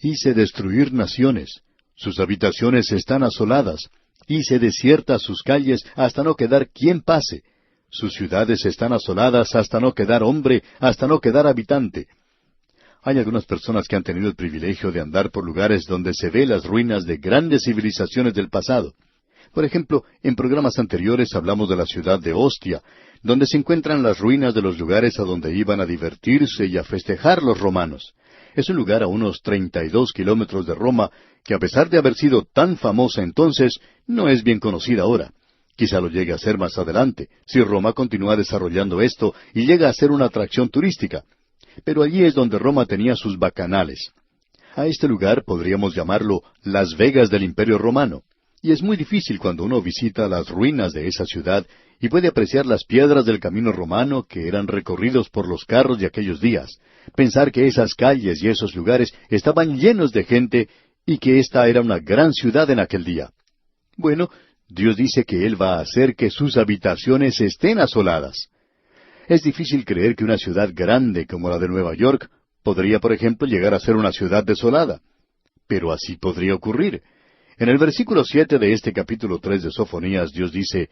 Hice destruir naciones, sus habitaciones están asoladas, hice desiertas sus calles hasta no quedar quien pase. Sus ciudades están asoladas hasta no quedar hombre, hasta no quedar habitante. Hay algunas personas que han tenido el privilegio de andar por lugares donde se ve las ruinas de grandes civilizaciones del pasado. Por ejemplo, en programas anteriores hablamos de la ciudad de Ostia, donde se encuentran las ruinas de los lugares a donde iban a divertirse y a festejar los romanos. Es un lugar a unos 32 kilómetros de Roma, que a pesar de haber sido tan famosa entonces, no es bien conocida ahora. Quizá lo llegue a ser más adelante, si Roma continúa desarrollando esto y llega a ser una atracción turística. Pero allí es donde Roma tenía sus bacanales. A este lugar podríamos llamarlo Las Vegas del Imperio Romano. Y es muy difícil cuando uno visita las ruinas de esa ciudad y puede apreciar las piedras del camino romano que eran recorridos por los carros de aquellos días. Pensar que esas calles y esos lugares estaban llenos de gente y que esta era una gran ciudad en aquel día. Bueno, Dios dice que Él va a hacer que sus habitaciones estén asoladas. Es difícil creer que una ciudad grande como la de Nueva York podría, por ejemplo, llegar a ser una ciudad desolada. Pero así podría ocurrir. En el versículo 7 de este capítulo 3 de Sofonías, Dios dice,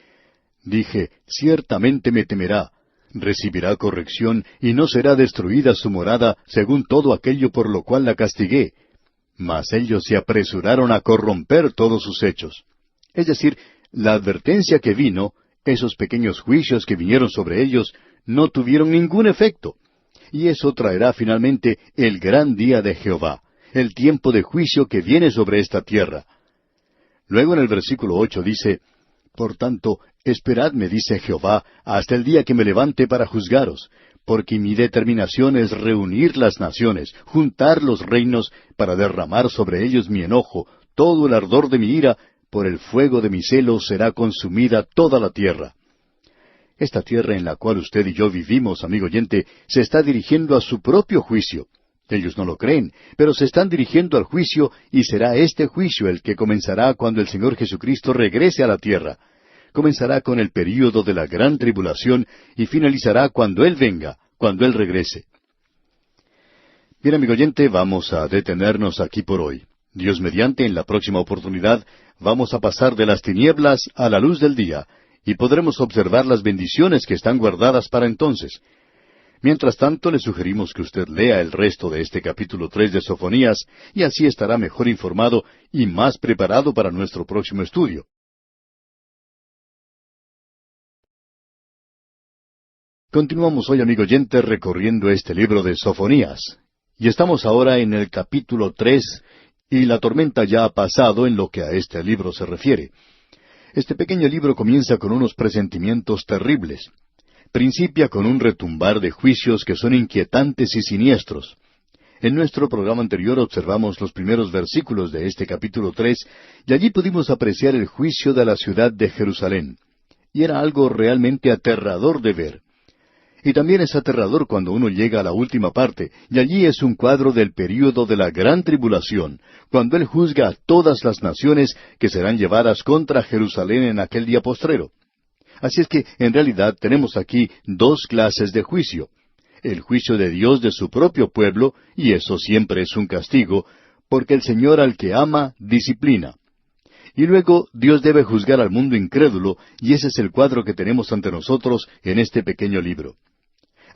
«Dije, ciertamente me temerá, recibirá corrección, y no será destruida su morada, según todo aquello por lo cual la castigué. Mas ellos se apresuraron a corromper todos sus hechos». Es decir, la advertencia que vino, esos pequeños juicios que vinieron sobre ellos, no tuvieron ningún efecto. Y eso traerá finalmente el gran día de Jehová, el tiempo de juicio que viene sobre esta tierra. Luego en el versículo 8 dice, «Por tanto, esperadme, dice Jehová, hasta el día que me levante para juzgaros, porque mi determinación es reunir las naciones, juntar los reinos, para derramar sobre ellos mi enojo, todo el ardor de mi ira, por el fuego de mi celo será consumida toda la tierra». Esta tierra en la cual usted y yo vivimos, amigo oyente, se está dirigiendo a su propio juicio. Ellos no lo creen, pero se están dirigiendo al juicio, y será este juicio el que comenzará cuando el Señor Jesucristo regrese a la tierra. Comenzará con el período de la gran tribulación y finalizará cuando Él venga, cuando Él regrese. Bien, amigo oyente, vamos a detenernos aquí por hoy. Dios mediante, en la próxima oportunidad, vamos a pasar de las tinieblas a la luz del día, y podremos observar las bendiciones que están guardadas para entonces. Mientras tanto, le sugerimos que usted lea el resto de este capítulo 3 de Sofonías, y así estará mejor informado y más preparado para nuestro próximo estudio. Continuamos hoy, amigo oyente, recorriendo este libro de Sofonías. Y estamos ahora en el capítulo 3, y la tormenta ya ha pasado en lo que a este libro se refiere. Este pequeño libro comienza con unos presentimientos terribles. Principia con un retumbar de juicios que son inquietantes y siniestros. En nuestro programa anterior observamos los primeros versículos de este capítulo 3, y allí pudimos apreciar el juicio de la ciudad de Jerusalén. Y era algo realmente aterrador de ver. Y también es aterrador cuando uno llega a la última parte, y allí es un cuadro del período de la gran tribulación, cuando Él juzga a todas las naciones que serán llevadas contra Jerusalén en aquel día postrero. Así es que, en realidad, tenemos aquí dos clases de juicio. El juicio de Dios de su propio pueblo, y eso siempre es un castigo, porque el Señor al que ama, disciplina. Y luego Dios debe juzgar al mundo incrédulo, y ese es el cuadro que tenemos ante nosotros en este pequeño libro.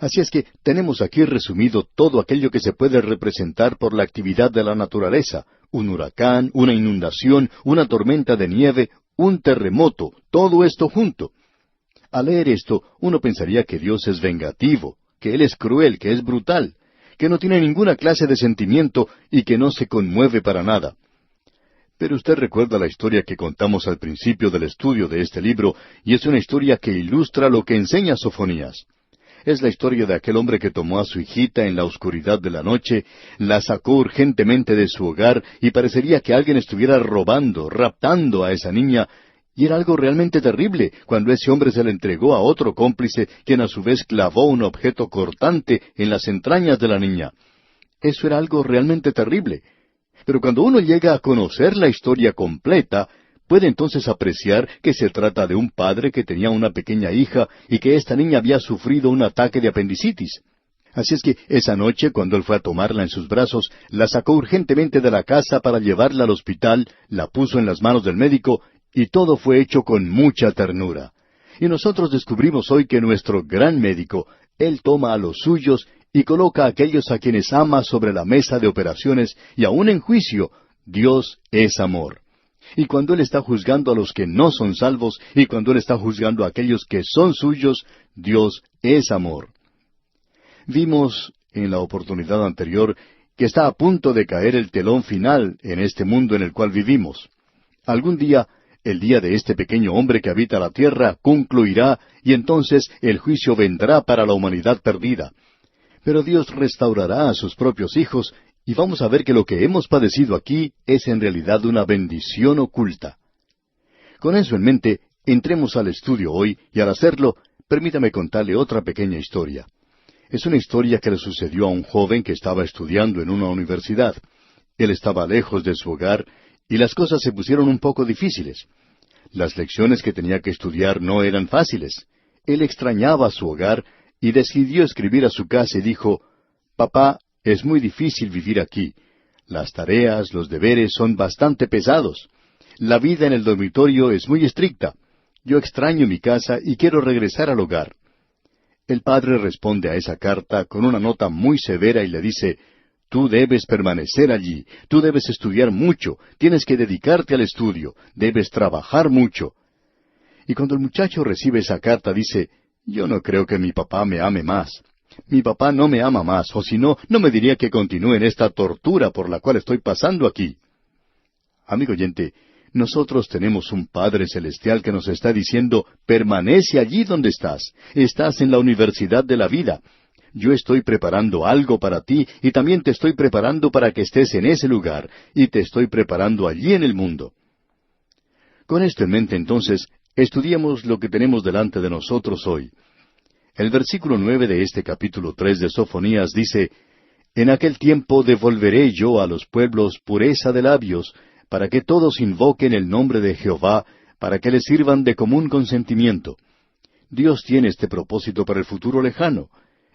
Así es que tenemos aquí resumido todo aquello que se puede representar por la actividad de la naturaleza, un huracán, una inundación, una tormenta de nieve, un terremoto, todo esto junto. Al leer esto, uno pensaría que Dios es vengativo, que Él es cruel, que es brutal, que no tiene ninguna clase de sentimiento y que no se conmueve para nada. Pero usted recuerda la historia que contamos al principio del estudio de este libro, y es una historia que ilustra lo que enseña Sofonías. Es la historia de aquel hombre que tomó a su hijita en la oscuridad de la noche, la sacó urgentemente de su hogar y parecería que alguien estuviera robando, raptando a esa niña, y era algo realmente terrible cuando ese hombre se la entregó a otro cómplice, quien a su vez clavó un objeto cortante en las entrañas de la niña. Eso era algo realmente terrible. Pero cuando uno llega a conocer la historia completa, puede entonces apreciar que se trata de un padre que tenía una pequeña hija y que esta niña había sufrido un ataque de apendicitis. Así es que esa noche, cuando él fue a tomarla en sus brazos, la sacó urgentemente de la casa para llevarla al hospital, la puso en las manos del médico, y todo fue hecho con mucha ternura. Y nosotros descubrimos hoy que nuestro gran médico, Él toma a los suyos y coloca a aquellos a quienes ama sobre la mesa de operaciones, y aun en juicio, Dios es amor. Y cuando Él está juzgando a los que no son salvos, y cuando Él está juzgando a aquellos que son suyos, Dios es amor. Vimos en la oportunidad anterior que está a punto de caer el telón final en este mundo en el cual vivimos. Algún día, el día de este pequeño hombre que habita la tierra concluirá, y entonces el juicio vendrá para la humanidad perdida. Pero Dios restaurará a sus propios hijos, Y vamos a ver que lo que hemos padecido aquí es en realidad una bendición oculta. Con eso en mente, entremos al estudio hoy, y al hacerlo, permítame contarle otra pequeña historia. Es una historia que le sucedió a un joven que estaba estudiando en una universidad. Él estaba lejos de su hogar, y las cosas se pusieron un poco difíciles. Las lecciones que tenía que estudiar no eran fáciles. Él extrañaba su hogar, y decidió escribir a su casa y dijo, «Papá, es muy difícil vivir aquí. Las tareas, los deberes son bastante pesados. La vida en el dormitorio es muy estricta. Yo extraño mi casa y quiero regresar al hogar». El padre responde a esa carta con una nota muy severa y le dice, «Tú debes permanecer allí, tú debes estudiar mucho, tienes que dedicarte al estudio, debes trabajar mucho». Y cuando el muchacho recibe esa carta dice, «Yo no creo que mi papá me ame más. Mi papá no me ama más, o si no, no me diría que continúe en esta tortura por la cual estoy pasando aquí». Amigo oyente, nosotros tenemos un Padre Celestial que nos está diciendo, permanece allí donde estás. Estás en la universidad de la vida. Yo estoy preparando algo para ti y también te estoy preparando para que estés en ese lugar y te estoy preparando allí en el mundo. Con esto en mente entonces, estudiemos lo que tenemos delante de nosotros hoy. El versículo 9 de este capítulo 3 de Sofonías dice, «En aquel tiempo devolveré yo a los pueblos pureza de labios, para que todos invoquen el nombre de Jehová, para que le sirvan de común consentimiento». Dios tiene este propósito para el futuro lejano.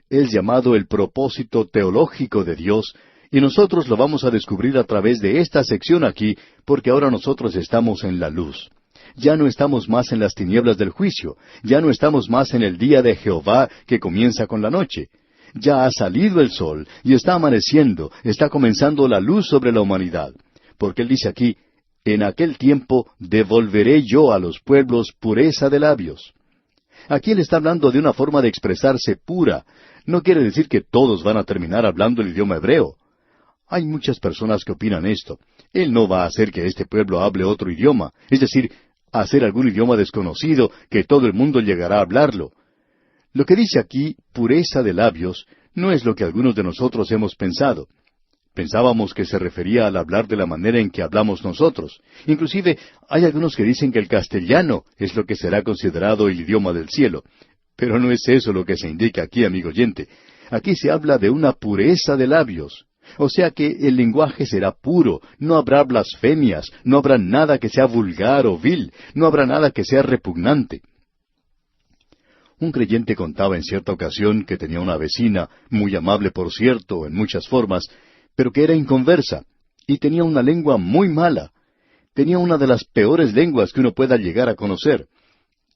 Es llamado el propósito teológico de Dios, y nosotros lo vamos a descubrir a través de esta sección aquí, porque ahora nosotros estamos en la luz. Ya no estamos más en las tinieblas del juicio, ya no estamos más en el día de Jehová que comienza con la noche. Ya ha salido el sol, y está amaneciendo, está comenzando la luz sobre la humanidad. Porque Él dice aquí, «En aquel tiempo devolveré yo a los pueblos pureza de labios». Aquí Él está hablando de una forma de expresarse pura. No quiere decir que todos van a terminar hablando el idioma hebreo. Hay muchas personas que opinan esto. Él no va a hacer que este pueblo hable otro idioma, es decir, hacer algún idioma desconocido que todo el mundo llegará a hablarlo. Lo que dice aquí, pureza de labios, no es lo que algunos de nosotros hemos pensado. Pensábamos que se refería al hablar de la manera en que hablamos nosotros. Inclusive, hay algunos que dicen que el castellano es lo que será considerado el idioma del cielo. Pero no es eso lo que se indica aquí, amigo oyente. Aquí se habla de una pureza de labios. O sea que el lenguaje será puro, no habrá blasfemias, no habrá nada que sea vulgar o vil, no habrá nada que sea repugnante. Un creyente contaba en cierta ocasión que tenía una vecina, muy amable por cierto, en muchas formas, pero que era inconversa, y tenía una lengua muy mala. Tenía una de las peores lenguas que uno pueda llegar a conocer.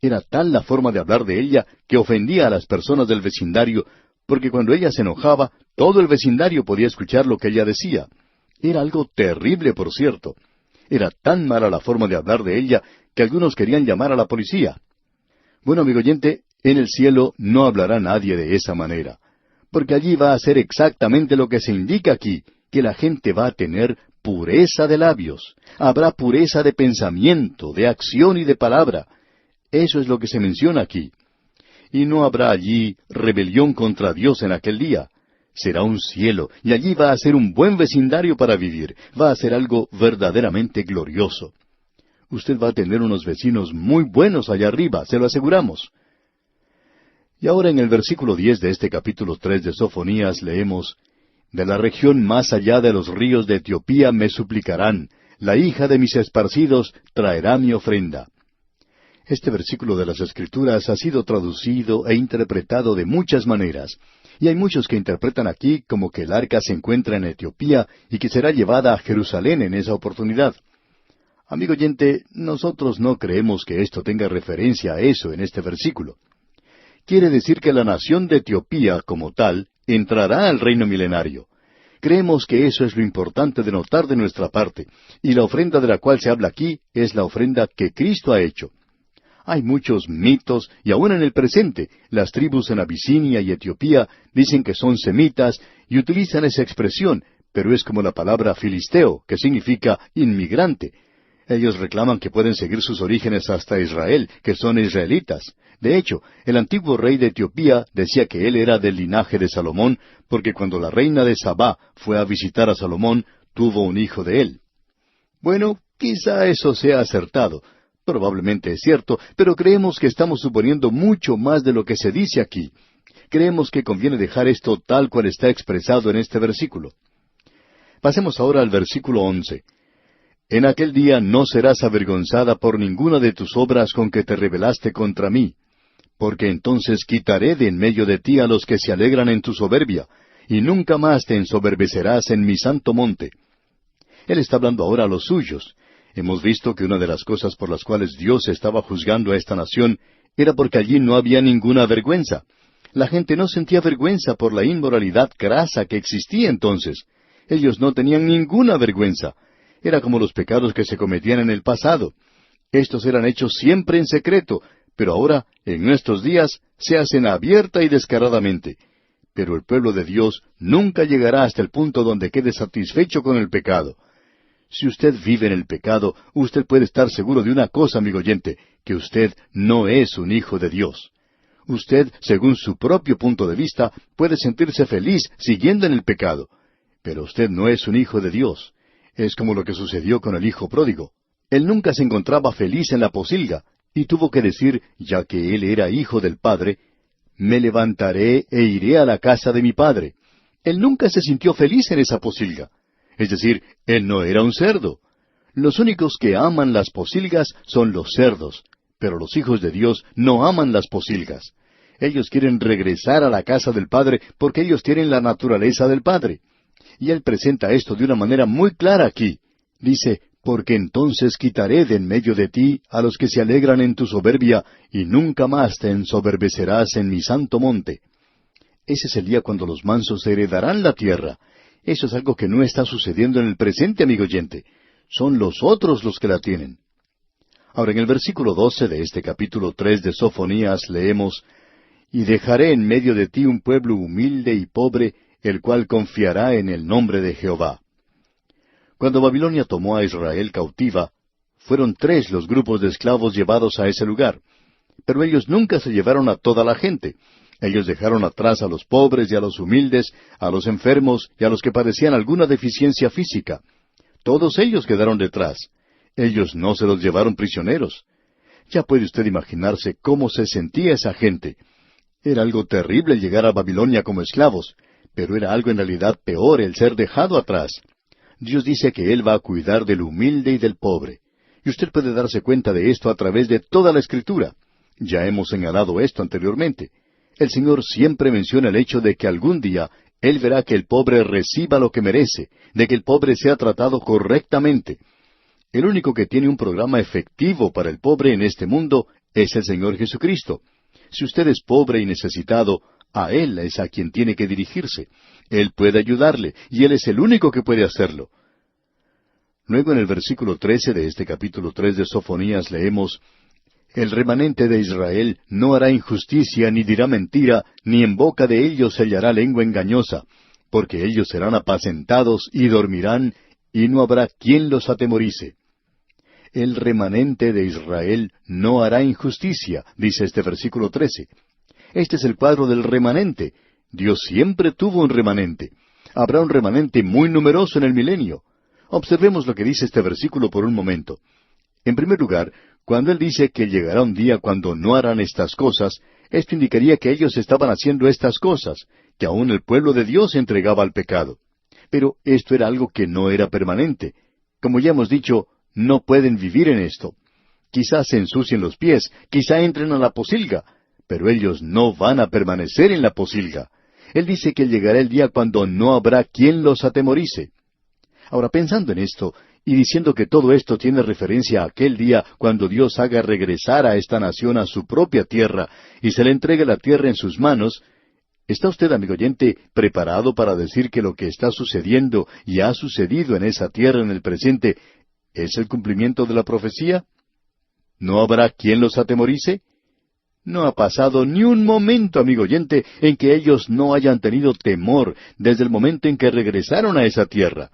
Era tal la forma de hablar de ella que ofendía a las personas del vecindario, porque cuando ella se enojaba, todo el vecindario podía escuchar lo que ella decía. Era algo terrible, por cierto. Era tan mala la forma de hablar de ella que algunos querían llamar a la policía. Bueno, amigo oyente, en el cielo no hablará nadie de esa manera, porque allí va a ser exactamente lo que se indica aquí, que la gente va a tener pureza de labios. Habrá pureza de pensamiento, de acción y de palabra. Eso es lo que se menciona aquí. Y no habrá allí rebelión contra Dios en aquel día. Será un cielo, y allí va a ser un buen vecindario para vivir. Va a ser algo verdaderamente glorioso. Usted va a tener unos vecinos muy buenos allá arriba, se lo aseguramos. Y ahora en el versículo 10 de este capítulo 3 de Sofonías leemos, «De la región más allá de los ríos de Etiopía me suplicarán, la hija de mis esparcidos traerá mi ofrenda». Este versículo de las Escrituras ha sido traducido e interpretado de muchas maneras, y hay muchos que interpretan aquí como que el arca se encuentra en Etiopía y que será llevada a Jerusalén en esa oportunidad. Amigo oyente, nosotros no creemos que esto tenga referencia a eso en este versículo. Quiere decir que la nación de Etiopía, como tal, entrará al reino milenario. Creemos que eso es lo importante de notar de nuestra parte, y la ofrenda de la cual se habla aquí es la ofrenda que Cristo ha hecho. Hay muchos mitos, y aún en el presente, las tribus en Abisinia y Etiopía dicen que son semitas y utilizan esa expresión, pero es como la palabra filisteo, que significa inmigrante. Ellos reclaman que pueden seguir sus orígenes hasta Israel, que son israelitas. De hecho, el antiguo rey de Etiopía decía que él era del linaje de Salomón, porque cuando la reina de Sabá fue a visitar a Salomón, tuvo un hijo de él. Bueno, quizá eso sea acertado. Probablemente es cierto, pero creemos que estamos suponiendo mucho más de lo que se dice aquí. Creemos que conviene dejar esto tal cual está expresado en este versículo. Pasemos ahora al versículo 11. En aquel día no serás avergonzada por ninguna de tus obras con que te rebelaste contra mí, porque entonces quitaré de en medio de ti a los que se alegran en tu soberbia, y nunca más te ensoberbecerás en mi santo monte. Él está hablando ahora a los suyos. Hemos visto que una de las cosas por las cuales Dios estaba juzgando a esta nación era porque allí no había ninguna vergüenza. La gente no sentía vergüenza por la inmoralidad grasa que existía entonces. Ellos no tenían ninguna vergüenza. Era como los pecados que se cometían en el pasado. Estos eran hechos siempre en secreto, pero ahora, en nuestros días, se hacen abierta y descaradamente. Pero el pueblo de Dios nunca llegará hasta el punto donde quede satisfecho con el pecado. Si usted vive en el pecado, usted puede estar seguro de una cosa, amigo oyente, que usted no es un hijo de Dios. Usted, según su propio punto de vista, puede sentirse feliz siguiendo en el pecado. Pero usted no es un hijo de Dios. Es como lo que sucedió con el hijo pródigo. Él nunca se encontraba feliz en la posilga, y tuvo que decir, ya que él era hijo del Padre, me levantaré e iré a la casa de mi padre. Él nunca se sintió feliz en esa posilga. Es decir, él no era un cerdo. Los únicos que aman las posilgas son los cerdos, pero los hijos de Dios no aman las posilgas. Ellos quieren regresar a la casa del Padre porque ellos tienen la naturaleza del Padre. Y Él presenta esto de una manera muy clara aquí. Dice, porque entonces quitaré de en medio de ti a los que se alegran en tu soberbia, y nunca más te ensoberbecerás en mi santo monte. Ese es el día cuando los mansos heredarán la tierra. Eso es algo que no está sucediendo en el presente, amigo oyente. Son los otros los que la tienen. Ahora, en el versículo 12 de este capítulo 3 de Sofonías leemos, y dejaré en medio de ti un pueblo humilde y pobre, el cual confiará en el nombre de Jehová. Cuando Babilonia tomó a Israel cautiva, fueron 3 los grupos de esclavos llevados a ese lugar. Pero ellos nunca se llevaron a toda la gente. Ellos dejaron atrás a los pobres y a los humildes, a los enfermos y a los que padecían alguna deficiencia física. Todos ellos quedaron detrás. Ellos no se los llevaron prisioneros. Ya puede usted imaginarse cómo se sentía esa gente. Era algo terrible llegar a Babilonia como esclavos, pero era algo en realidad peor el ser dejado atrás. Dios dice que Él va a cuidar del humilde y del pobre. Y usted puede darse cuenta de esto a través de toda la Escritura. Ya hemos señalado esto anteriormente. El Señor siempre menciona el hecho de que algún día Él verá que el pobre reciba lo que merece, de que el pobre sea tratado correctamente. El único que tiene un programa efectivo para el pobre en este mundo es el Señor Jesucristo. Si usted es pobre y necesitado, a Él es a quien tiene que dirigirse. Él puede ayudarle, y Él es el único que puede hacerlo. Luego en el versículo 13 de este capítulo 3 de Sofonías leemos, el remanente de Israel no hará injusticia ni dirá mentira, ni en boca de ellos se hallará lengua engañosa, porque ellos serán apacentados y dormirán, y no habrá quien los atemorice. El remanente de Israel no hará injusticia, dice este versículo 13. Este es el cuadro del remanente. Dios siempre tuvo un remanente. Habrá un remanente muy numeroso en el milenio. Observemos lo que dice este versículo por un momento. En primer lugar, cuando Él dice que llegará un día cuando no harán estas cosas, esto indicaría que ellos estaban haciendo estas cosas, que aún el pueblo de Dios se entregaba al pecado. Pero esto era algo que no era permanente. Como ya hemos dicho, no pueden vivir en esto. Quizás se ensucien los pies, quizá entren a la posilga, pero ellos no van a permanecer en la posilga. Él dice que llegará el día cuando no habrá quien los atemorice. Ahora, pensando en esto, y diciendo que todo esto tiene referencia a aquel día cuando Dios haga regresar a esta nación a su propia tierra, y se le entregue la tierra en sus manos, ¿está usted, amigo oyente, preparado para decir que lo que está sucediendo y ha sucedido en esa tierra en el presente es el cumplimiento de la profecía? ¿No habrá quien los atemorice? No ha pasado ni un momento, amigo oyente, en que ellos no hayan tenido temor desde el momento en que regresaron a esa tierra.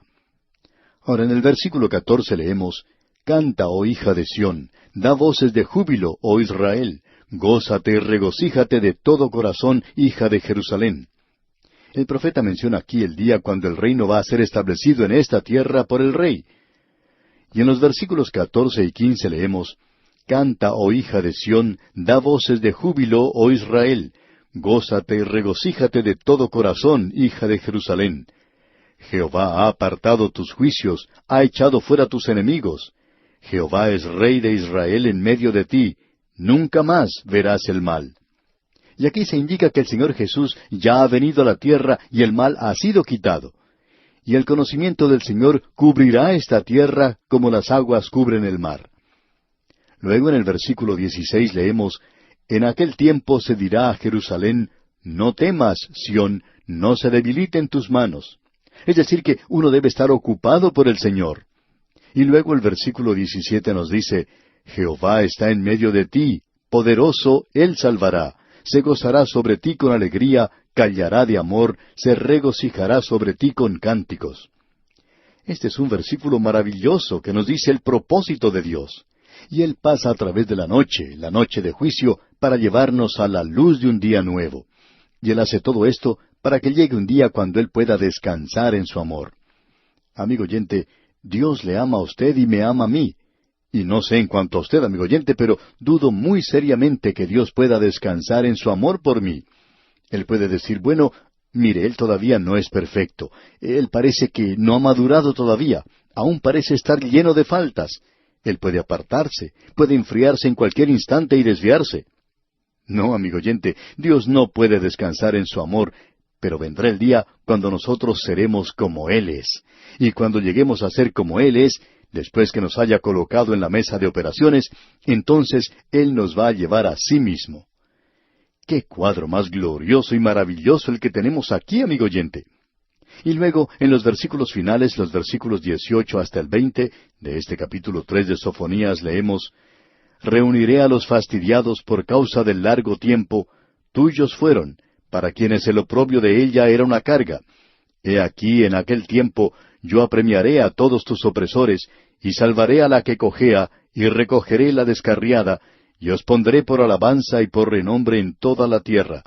Ahora, en el versículo 14 leemos, Canta, oh hija de Sión, da voces de júbilo, oh Israel, Gózate y regocíjate de todo corazón, hija de Jerusalén. El profeta menciona aquí el día cuando el reino va a ser establecido en esta tierra por el rey. Y en los versículos 14 y 15 leemos, Canta, oh hija de Sión, da voces de júbilo, oh Israel. Gózate y regocíjate de todo corazón, hija de Jerusalén. Jehová ha apartado tus juicios, ha echado fuera tus enemigos. Jehová es rey de Israel en medio de ti, nunca más verás el mal. Y aquí se indica que el Señor Jesús ya ha venido a la tierra y el mal ha sido quitado. Y el conocimiento del Señor cubrirá esta tierra como las aguas cubren el mar. Luego en el versículo 16 leemos, En aquel tiempo se dirá a Jerusalén, No temas, Sión, no se debiliten tus manos. Es decir, que uno debe estar ocupado por el Señor. Y luego el versículo 17 nos dice, Jehová está en medio de ti, poderoso, Él salvará. Se gozará sobre ti con alegría, callará de amor, se regocijará sobre ti con cánticos. Este es un versículo maravilloso que nos dice el propósito de Dios. Y Él pasa a través de la noche de juicio, para llevarnos a la luz de un día nuevo. Y Él hace todo esto para que llegue un día cuando Él pueda descansar en su amor. Amigo oyente, Dios le ama a usted y me ama a mí. Y no sé en cuanto a usted, amigo oyente, pero dudo muy seriamente que Dios pueda descansar en su amor por mí. Él puede decir, bueno, mire, Él todavía no es perfecto. Él parece que no ha madurado todavía. Aún parece estar lleno de faltas. Él puede apartarse, puede enfriarse en cualquier instante y desviarse. No, amigo oyente, Dios no puede descansar en su amor, pero vendrá el día cuando nosotros seremos como Él es. Y cuando lleguemos a ser como Él es, después que nos haya colocado en la mesa de operaciones, entonces Él nos va a llevar a sí mismo. ¡Qué cuadro más glorioso y maravilloso el que tenemos aquí, amigo oyente! Y luego, en los versículos finales, los versículos 18 hasta el 20, de este capítulo 3 de Sofonías, leemos, Reuniré a los fastidiados por causa del largo tiempo, tuyos fueron, para quienes el oprobio de ella era una carga. He aquí, en aquel tiempo, yo apremiaré a todos tus opresores, y salvaré a la que cojea, y recogeré la descarriada, y os pondré por alabanza y por renombre en toda la tierra.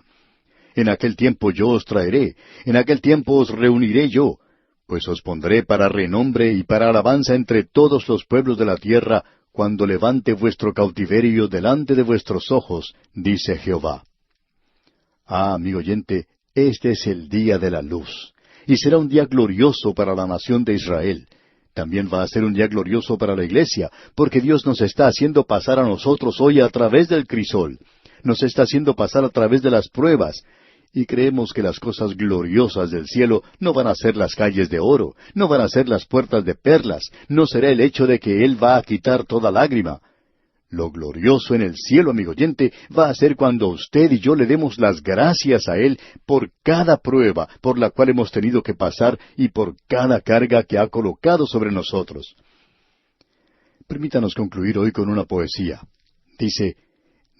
En aquel tiempo yo os traeré, en aquel tiempo os reuniré yo, pues os pondré para renombre y para alabanza entre todos los pueblos de la tierra, cuando levante vuestro cautiverio delante de vuestros ojos, dice Jehová. Ah, amigo oyente, este es el día de la luz, y será un día glorioso para la nación de Israel. También va a ser un día glorioso para la iglesia, porque Dios nos está haciendo pasar a nosotros hoy a través del crisol. Nos está haciendo pasar a través de las pruebas. Y creemos que las cosas gloriosas del cielo no van a ser las calles de oro, no van a ser las puertas de perlas, no será el hecho de que Él va a quitar toda lágrima. Lo glorioso en el cielo, amigo oyente, va a ser cuando usted y yo le demos las gracias a Él por cada prueba por la cual hemos tenido que pasar y por cada carga que ha colocado sobre nosotros. Permítanos concluir hoy con una poesía. Dice,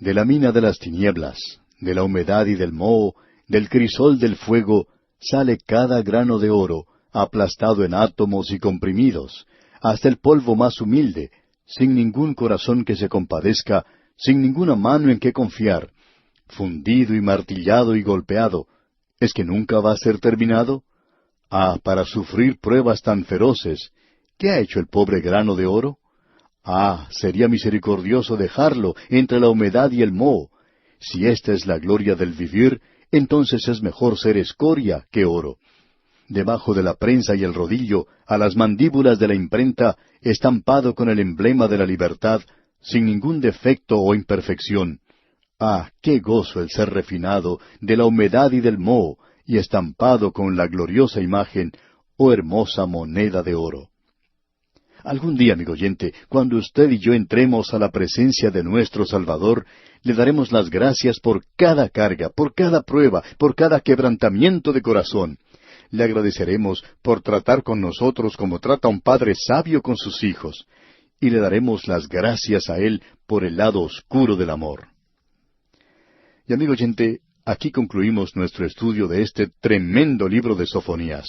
De la mina de las tinieblas, de la humedad y del moho, del crisol del fuego, sale cada grano de oro, aplastado en átomos y comprimidos, hasta el polvo más humilde, sin ningún corazón que se compadezca, sin ninguna mano en que confiar, fundido y martillado y golpeado. ¿Es que nunca va a ser terminado? Ah, para sufrir pruebas tan feroces, ¿qué ha hecho el pobre grano de oro? Ah, sería misericordioso dejarlo entre la humedad y el moho. Si esta es la gloria del vivir, entonces es mejor ser escoria que oro. Debajo de la prensa y el rodillo, a las mandíbulas de la imprenta, estampado con el emblema de la libertad, sin ningún defecto o imperfección. Ah, qué gozo el ser refinado de la humedad y del moho, y estampado con la gloriosa imagen, oh hermosa moneda de oro. Algún día, amigo oyente, cuando usted y yo entremos a la presencia de nuestro Salvador, le daremos las gracias por cada carga, por cada prueba, por cada quebrantamiento de corazón. Le agradeceremos por tratar con nosotros como trata un padre sabio con sus hijos. Y le daremos las gracias a Él por el lado oscuro del amor. Y amigo oyente, aquí concluimos nuestro estudio de este tremendo libro de Sofonías.